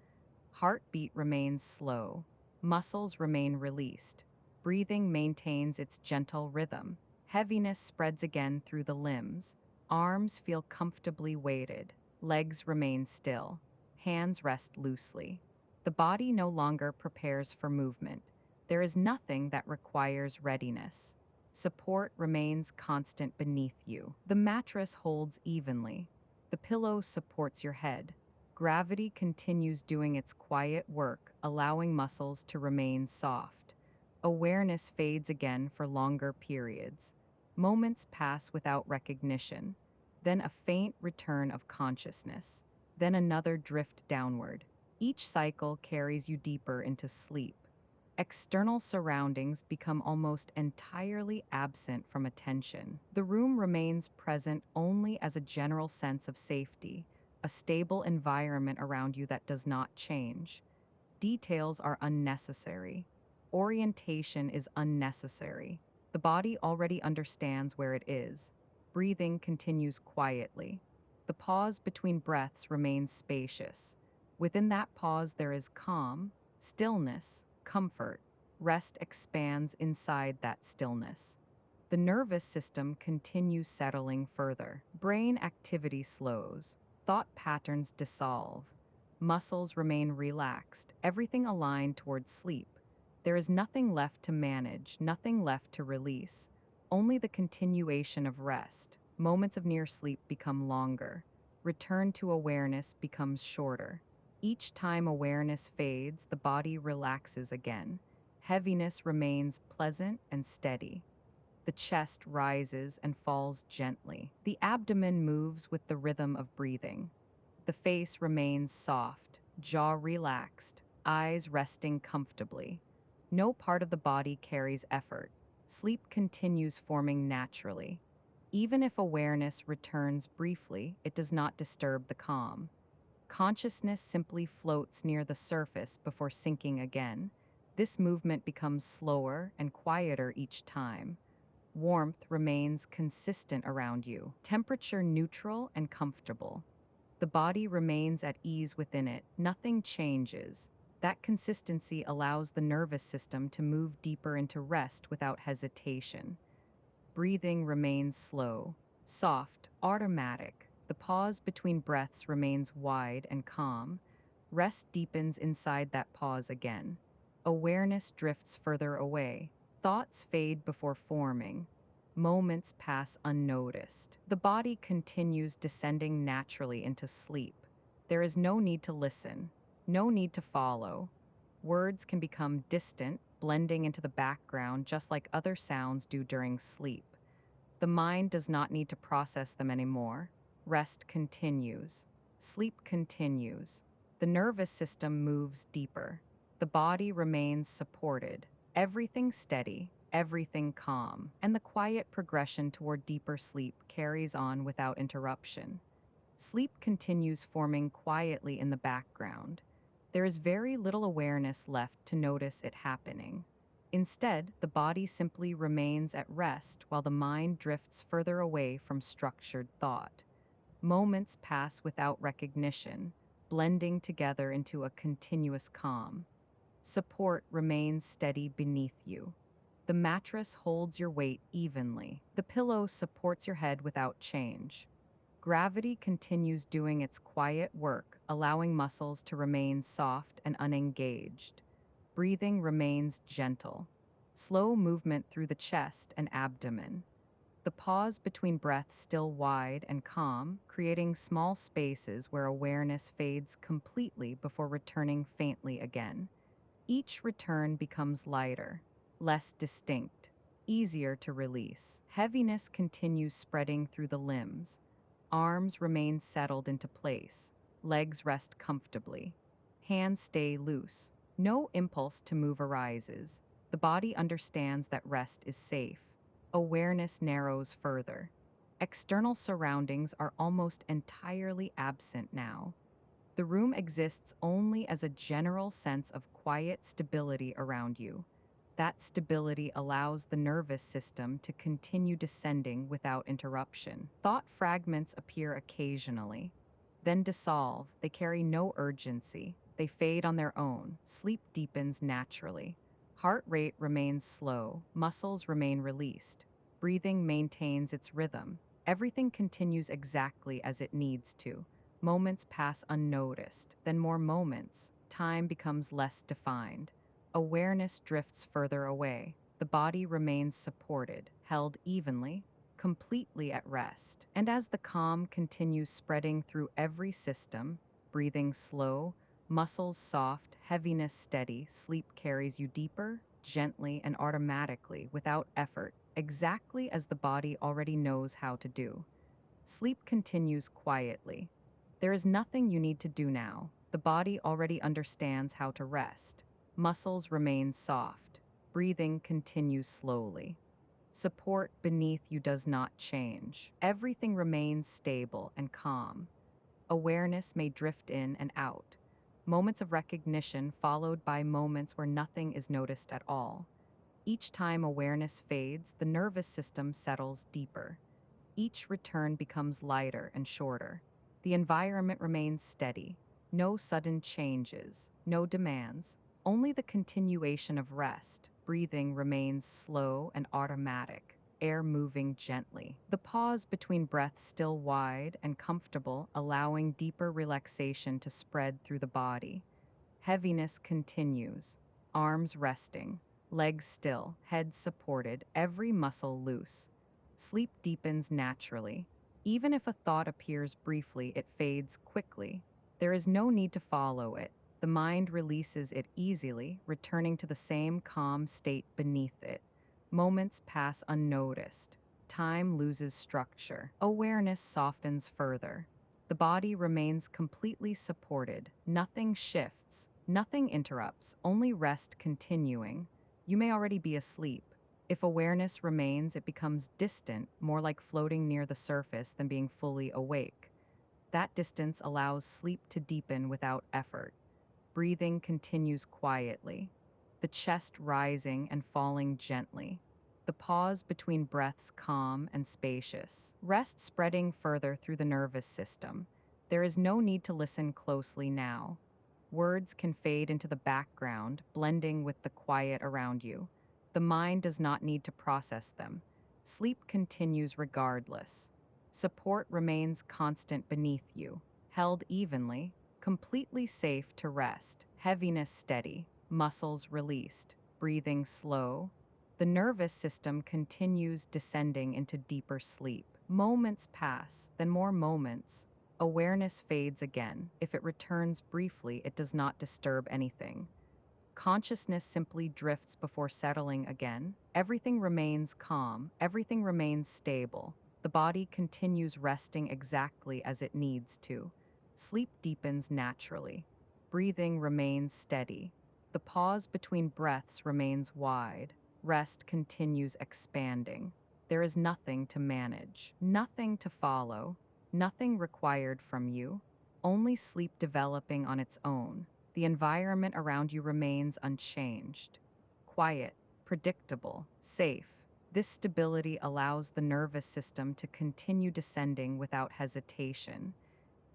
Heartbeat remains slow. Muscles remain released. Breathing maintains its gentle rhythm. Heaviness spreads again through the limbs. Arms feel comfortably weighted. Legs remain still. Hands rest loosely. The body no longer prepares for movement. There is nothing that requires readiness. Support remains constant beneath you. The mattress holds evenly. The pillow supports your head. Gravity continues doing its quiet work, allowing muscles to remain soft. Awareness fades again for longer periods. Moments pass without recognition. Then a faint return of consciousness. Then another drift downward. Each cycle carries you deeper into sleep. External surroundings become almost entirely absent from attention. The room remains present only as a general sense of safety, a stable environment around you that does not change. Details are unnecessary. Orientation is unnecessary. The body already understands where it is. Breathing continues quietly. The pause between breaths remains spacious. Within that pause, there is calm, stillness, comfort. Rest expands inside that stillness. The nervous system continues settling further. Brain activity slows. Thought patterns dissolve. Muscles remain relaxed, everything aligned towards sleep. There is nothing left to manage, nothing left to release, only the continuation of rest. Moments of near sleep become longer. Return to awareness becomes shorter. Each time awareness fades, the body relaxes again. Heaviness remains pleasant and steady. The chest rises and falls gently. The abdomen moves with the rhythm of breathing. The face remains soft, jaw relaxed, eyes resting comfortably. No part of the body carries effort. Sleep continues forming naturally. Even if awareness returns briefly, it does not disturb the calm. Consciousness simply floats near the surface before sinking again. This movement becomes slower and quieter each time. Warmth remains consistent around you, temperature neutral and comfortable. The body remains at ease within it, nothing changes. That consistency allows the nervous system to move deeper into rest without hesitation. Breathing remains slow, soft, automatic. The pause between breaths remains wide and calm. Rest deepens inside that pause again. Awareness drifts further away. Thoughts fade before forming. Moments pass unnoticed. The body continues descending naturally into sleep. There is no need to listen, no need to follow. Words can become distant, blending into the background just like other sounds do during sleep. The mind does not need to process them anymore. Rest continues. Sleep continues. The nervous system moves deeper. The body remains supported. Everything steady, everything calm, and the quiet progression toward deeper sleep carries on without interruption. Sleep continues forming quietly in the background. There is very little awareness left to notice it happening. Instead, the body simply remains at rest while the mind drifts further away from structured thought. Moments pass without recognition, blending together into a continuous calm. Support remains steady beneath you. The mattress holds your weight evenly. The pillow supports your head without change. Gravity continues doing its quiet work, allowing muscles to remain soft and unengaged. Breathing remains gentle. Slow movement through the chest and abdomen. The pause between breaths still wide and calm, creating small spaces where awareness fades completely before returning faintly again. Each return becomes lighter, less distinct, easier to release. Heaviness continues spreading through the limbs. Arms remain settled into place. Legs rest comfortably. Hands stay loose. No impulse to move arises. The body understands that rest is safe. Awareness narrows further. External surroundings are almost entirely absent now. The room exists only as a general sense of quiet stability around you. That stability allows the nervous system to continue descending without interruption. Thought fragments appear occasionally, then dissolve. They carry no urgency. They fade on their own. Sleep deepens naturally. Heart rate remains slow. Muscles remain released. Breathing maintains its rhythm. Everything continues exactly as it needs to. Moments pass unnoticed, then more moments. Time becomes less defined. Awareness drifts further away. The body remains supported, held evenly, completely at rest. And as the calm continues spreading through every system, breathing slow, muscles soft, heaviness steady, sleep carries you deeper, gently, and automatically, without effort, exactly as the body already knows how to do. Sleep continues quietly. There is nothing you need to do now. The body already understands how to rest. Muscles remain soft. Breathing continues slowly. Support beneath you does not change. Everything remains stable and calm. Awareness may drift in and out. Moments of recognition followed by moments where nothing is noticed at all. Each time awareness fades, the nervous system settles deeper. Each return becomes lighter and shorter. The environment remains steady. No sudden changes, no demands, only the continuation of rest. Breathing remains slow and automatic. air moving gently. The pause between breaths still wide and comfortable, allowing deeper relaxation to spread through the body. Heaviness continues, arms resting, legs still, head supported, every muscle loose. Sleep deepens naturally. Even if a thought appears briefly, it fades quickly. There is no need to follow it. The mind releases it easily, returning to the same calm state beneath it. Moments pass unnoticed. Time loses structure. Awareness softens further. The body remains completely supported. Nothing shifts. Nothing interrupts. Only rest continuing. You may already be asleep. If awareness remains, it becomes distant, more like floating near the surface than being fully awake. That distance allows sleep to deepen without effort. Breathing continues quietly, the chest rising and falling gently. The pause between breaths calm and spacious. Rest spreading further through the nervous system. There is no need to listen closely now. Words can fade into the background, blending with the quiet around you. The mind does not need to process them. Sleep continues regardless. Support remains constant beneath you, held evenly, completely safe to rest, heaviness steady, muscles released, breathing slow. The nervous system continues descending into deeper sleep. Moments pass, then more moments. Awareness fades again. If it returns briefly, it does not disturb anything. Consciousness simply drifts before settling again. Everything remains calm, everything remains stable. The body continues resting exactly as it needs to. Sleep deepens naturally. Breathing remains steady. The pause between breaths remains wide. Rest continues expanding. There is nothing to manage, nothing to follow, nothing required from you, only sleep developing on its own. The environment around you remains unchanged. Quiet, predictable, safe. This stability allows the nervous system to continue descending without hesitation.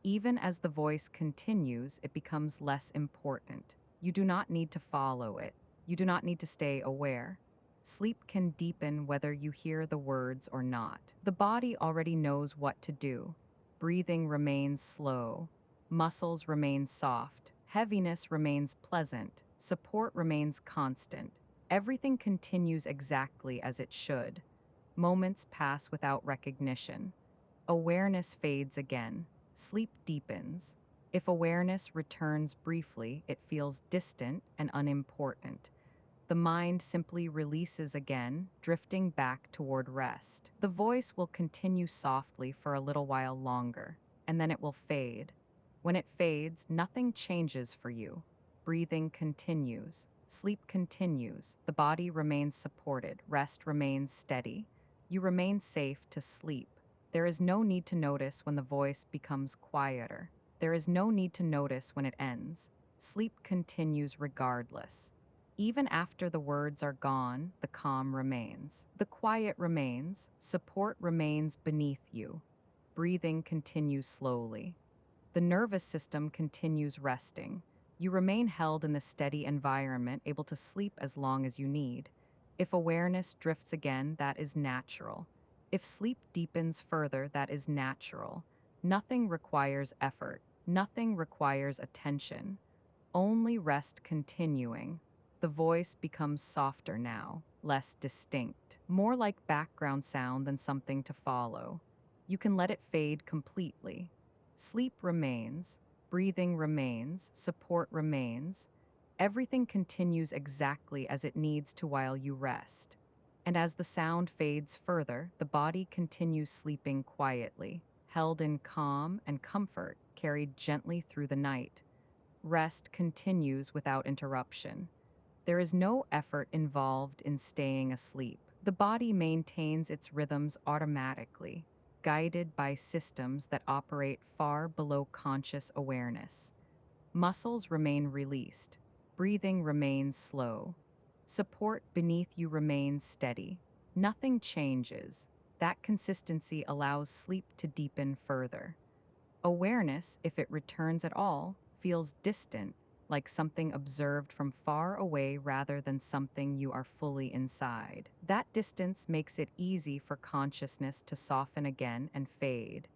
Even as the voice continues, it becomes less important. You do not need to follow it. You do not need to stay aware. Sleep can deepen whether you hear the words or not. The body already knows what to do. Breathing remains slow. Muscles remain soft. Heaviness remains pleasant. Support remains constant. Everything continues exactly as it should. Moments pass without recognition. Awareness fades again. Sleep deepens. If awareness returns briefly, it feels distant and unimportant. The mind simply releases again, drifting back toward rest. The voice will continue softly for a little while longer, and then it will fade. When it fades, nothing changes for you. Breathing continues. Sleep continues. The body remains supported. Rest remains steady. You remain safe to sleep. There is no need to notice when the voice becomes quieter. There is no need to notice when it ends. Sleep continues regardless. Even after the words are gone, the calm remains. The quiet remains. Support remains beneath you. Breathing continues slowly. The nervous system continues resting. You remain held in the steady environment, able to sleep as long as you need. If awareness drifts again, that is natural. If sleep deepens further, that is natural. Nothing requires effort. Nothing requires attention. Only rest continuing. The voice becomes softer now, less distinct, more like background sound than something to follow. You can let it fade completely. Sleep remains, breathing remains, support remains. Everything continues exactly as it needs to while you rest. And as the sound fades further, the body continues sleeping quietly, held in calm and comfort, carried gently through the night. Rest continues without interruption. There is no effort involved in staying asleep. The body maintains its rhythms automatically, guided by systems that operate far below conscious awareness. Muscles remain released. Breathing remains slow. Support beneath you remains steady. Nothing changes. That consistency allows sleep to deepen further. Awareness, if it returns at all, feels distant, like something observed from far away rather than something you are fully inside. That distance makes it easy for consciousness to soften again and fade.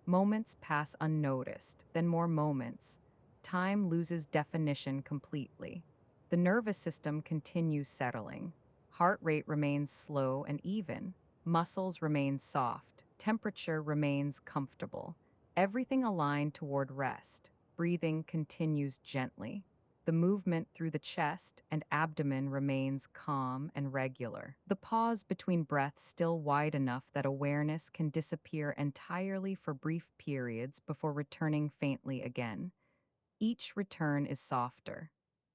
Moments pass unnoticed, then more moments. Time loses definition completely. The nervous system continues settling. Heart rate remains slow and even. Muscles remain soft. Temperature remains comfortable. Everything aligned toward rest. Breathing continues gently. The movement through the chest and abdomen remains calm and regular. The pause between breaths still wide enough that awareness can disappear entirely for brief periods before returning faintly again. Each return is softer,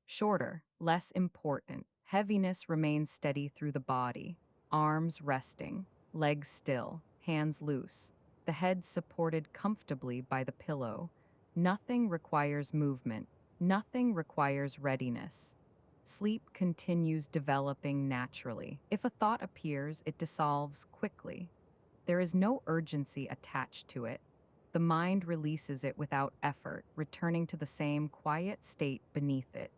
shorter, less important. Heaviness remains steady through the body, arms resting, legs still, hands loose, the head supported comfortably by the pillow. Nothing requires movement, nothing requires readiness. Sleep continues developing naturally. If a thought appears, it dissolves quickly. There is no urgency attached to it. The mind releases it without effort, returning to the same quiet state beneath it.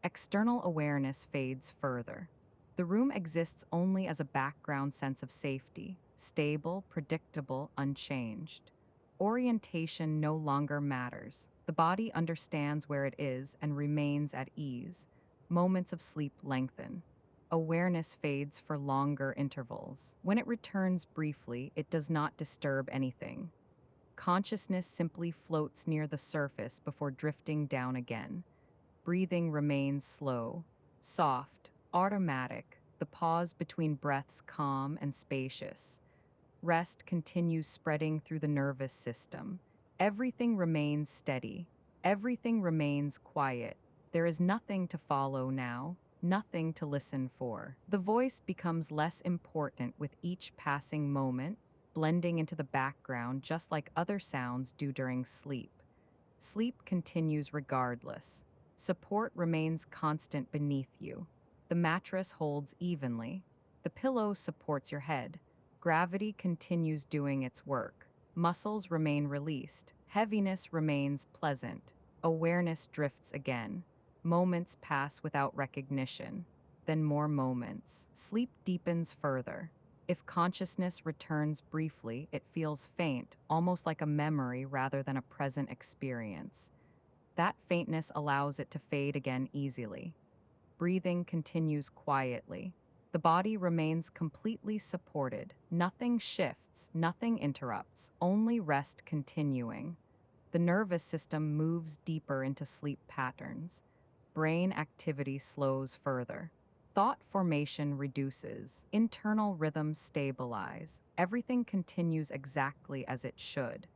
External awareness fades further. The room exists only as a background sense of safety, stable, predictable, unchanged. Orientation no longer matters. The body understands where it is and remains at ease. Moments of sleep lengthen. Awareness fades for longer intervals. When it returns briefly, it does not disturb anything. Consciousness simply floats near the surface before drifting down again. Breathing remains slow, soft, automatic, the pause between breaths calm and spacious. Rest continues spreading through the nervous system. Everything remains steady. Everything remains quiet. There is nothing to follow now, nothing to listen for. The voice becomes less important with each passing moment, blending into the background just like other sounds do during sleep. Sleep continues regardless. Support remains constant beneath you. The mattress holds evenly. The pillow supports your head. Gravity continues doing its work. Muscles remain released. Heaviness remains pleasant. Awareness drifts again. Moments pass without recognition. Then more moments. Sleep deepens further. If consciousness returns briefly, it feels faint, almost like a memory rather than a present experience. That faintness allows it to fade again easily. Breathing continues quietly. The body remains completely supported. Nothing shifts, nothing interrupts, only rest continuing. The nervous system moves deeper into sleep patterns. Brain activity slows further. Thought formation reduces. Internal rhythms stabilize. Everything continues exactly as it should.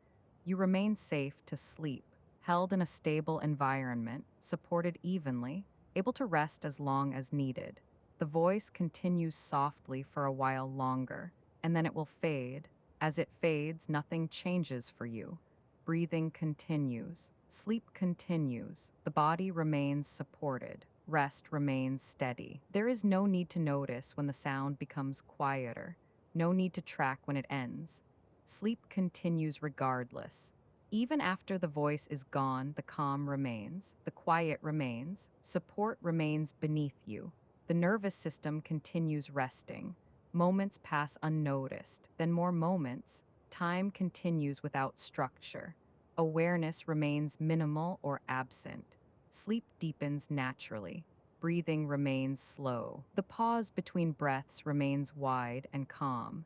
You remain safe to sleep, held in a stable environment, supported evenly, able to rest as long as needed. The voice continues softly for a while longer, and then it will fade. As it fades, nothing changes for you. Breathing continues. Sleep continues. The body remains supported. Rest remains steady. There is no need to notice when the sound becomes quieter. No need to track when it ends. Sleep continues regardless. Even after the voice is gone, the calm remains, the quiet remains, support remains beneath you. The nervous system continues resting. Moments pass unnoticed, then more moments. Time continues without structure. Awareness remains minimal or absent. Sleep deepens naturally. Breathing remains slow. The pause between breaths remains wide and calm.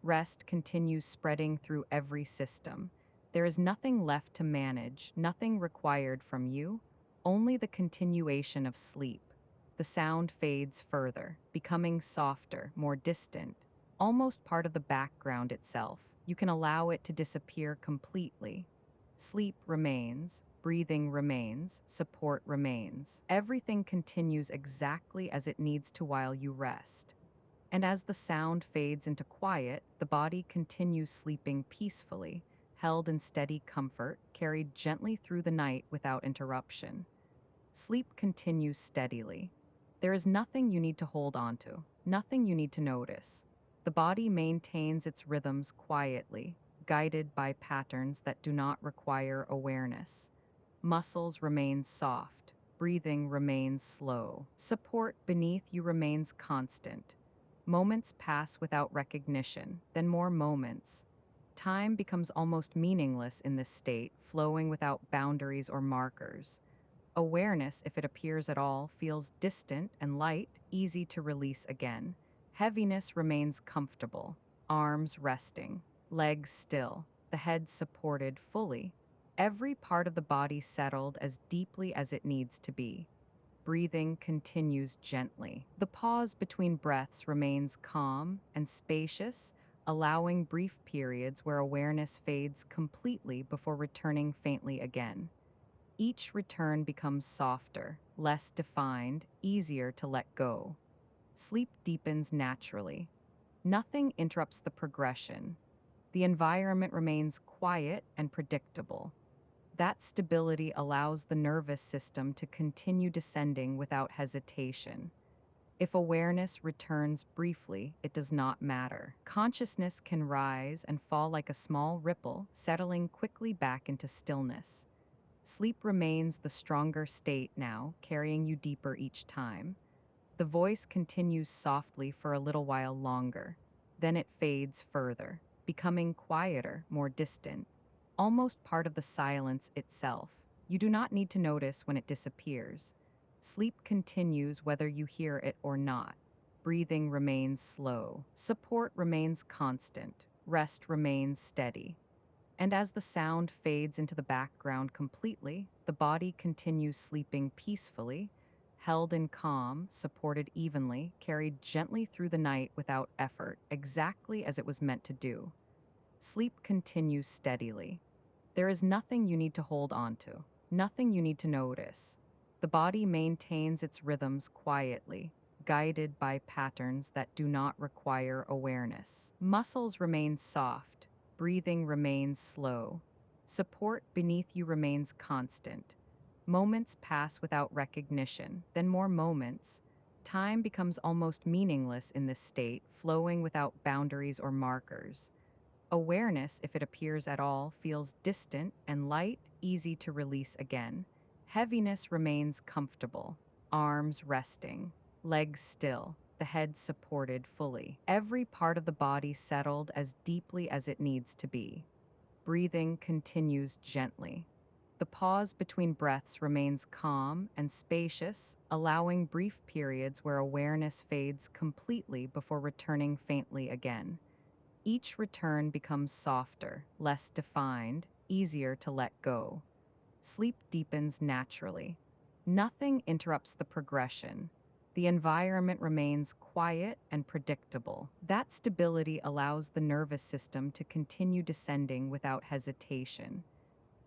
Rest continues spreading through every system. There is nothing left to manage, nothing required from you, only the continuation of sleep. The sound fades further, becoming softer, more distant, almost part of the background itself. You can allow it to disappear completely. Sleep remains, breathing remains, support remains. Everything continues exactly as it needs to while you rest. And as the sound fades into quiet, the body continues sleeping peacefully, held in steady comfort, carried gently through the night without interruption. Sleep continues steadily. There is nothing you need to hold on to, nothing you need to notice. The body maintains its rhythms quietly, guided by patterns that do not require awareness. Muscles remain soft. Breathing remains slow. Support beneath you remains constant. Moments pass without recognition, then more moments. Time becomes almost meaningless in this state, flowing without boundaries or markers. Awareness, if it appears at all, feels distant and light, easy to release again. Heaviness remains comfortable, arms resting, legs still, the head supported fully, every part of the body settled as deeply as it needs to be. Breathing continues gently. The pause between breaths remains calm and spacious, allowing brief periods where awareness fades completely before returning faintly again. Each return becomes softer, less defined, easier to let go. Sleep deepens naturally. Nothing interrupts the progression. The environment remains quiet and predictable. That stability allows the nervous system to continue descending without hesitation. If awareness returns briefly, it does not matter. Consciousness can rise and fall like a small ripple, settling quickly back into stillness. Sleep remains the stronger state now, carrying you deeper each time. The voice continues softly for a little while longer. Then it fades further, becoming quieter, more distant, almost part of the silence itself. You do not need to notice when it disappears. Sleep continues whether you hear it or not. Breathing remains slow. Support remains constant. Rest remains steady. And as the sound fades into the background completely, the body continues sleeping peacefully, held in calm, supported evenly, carried gently through the night without effort, exactly as it was meant to do. Sleep continues steadily. There is nothing you need to hold on to, nothing you need to notice. The body maintains its rhythms quietly, guided by patterns that do not require awareness. Muscles remain soft, breathing remains slow. Support beneath you remains constant. Moments pass without recognition, then more moments. Time becomes almost meaningless in this state, flowing without boundaries or markers. Awareness, if it appears at all, feels distant and light, easy to release again. Heaviness remains comfortable, arms resting, legs still, the head supported fully. Every part of the body settled as deeply as it needs to be. Breathing continues gently. The pause between breaths remains calm and spacious, allowing brief periods where awareness fades completely before returning faintly again. Each return becomes softer, less defined, easier to let go. Sleep deepens naturally. Nothing interrupts the progression. The environment remains quiet and predictable. That stability allows the nervous system to continue descending without hesitation.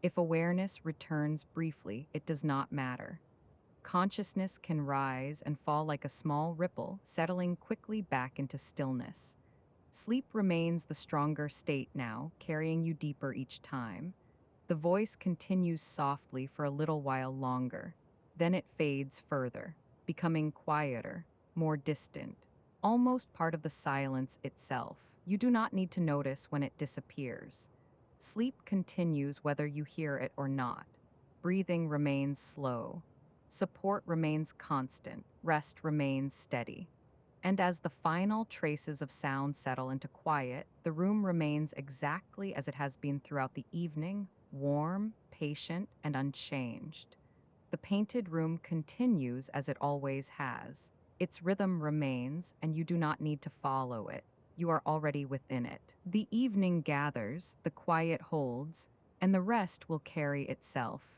If awareness returns briefly, it does not matter. Consciousness can rise and fall like a small ripple, settling quickly back into stillness. Sleep remains the stronger state now, carrying you deeper each time. The voice continues softly for a little while longer. Then it fades further, becoming quieter, more distant, almost part of the silence itself. You do not need to notice when it disappears. Sleep continues whether you hear it or not. Breathing remains slow. Support remains constant. Rest remains steady. And as the final traces of sound settle into quiet, the room remains exactly as it has been throughout the evening, warm, patient, and unchanged. The painted room continues as it always has. Its rhythm remains, and you do not need to follow it. You are already within it. The evening gathers, the quiet holds, and the rest will carry itself.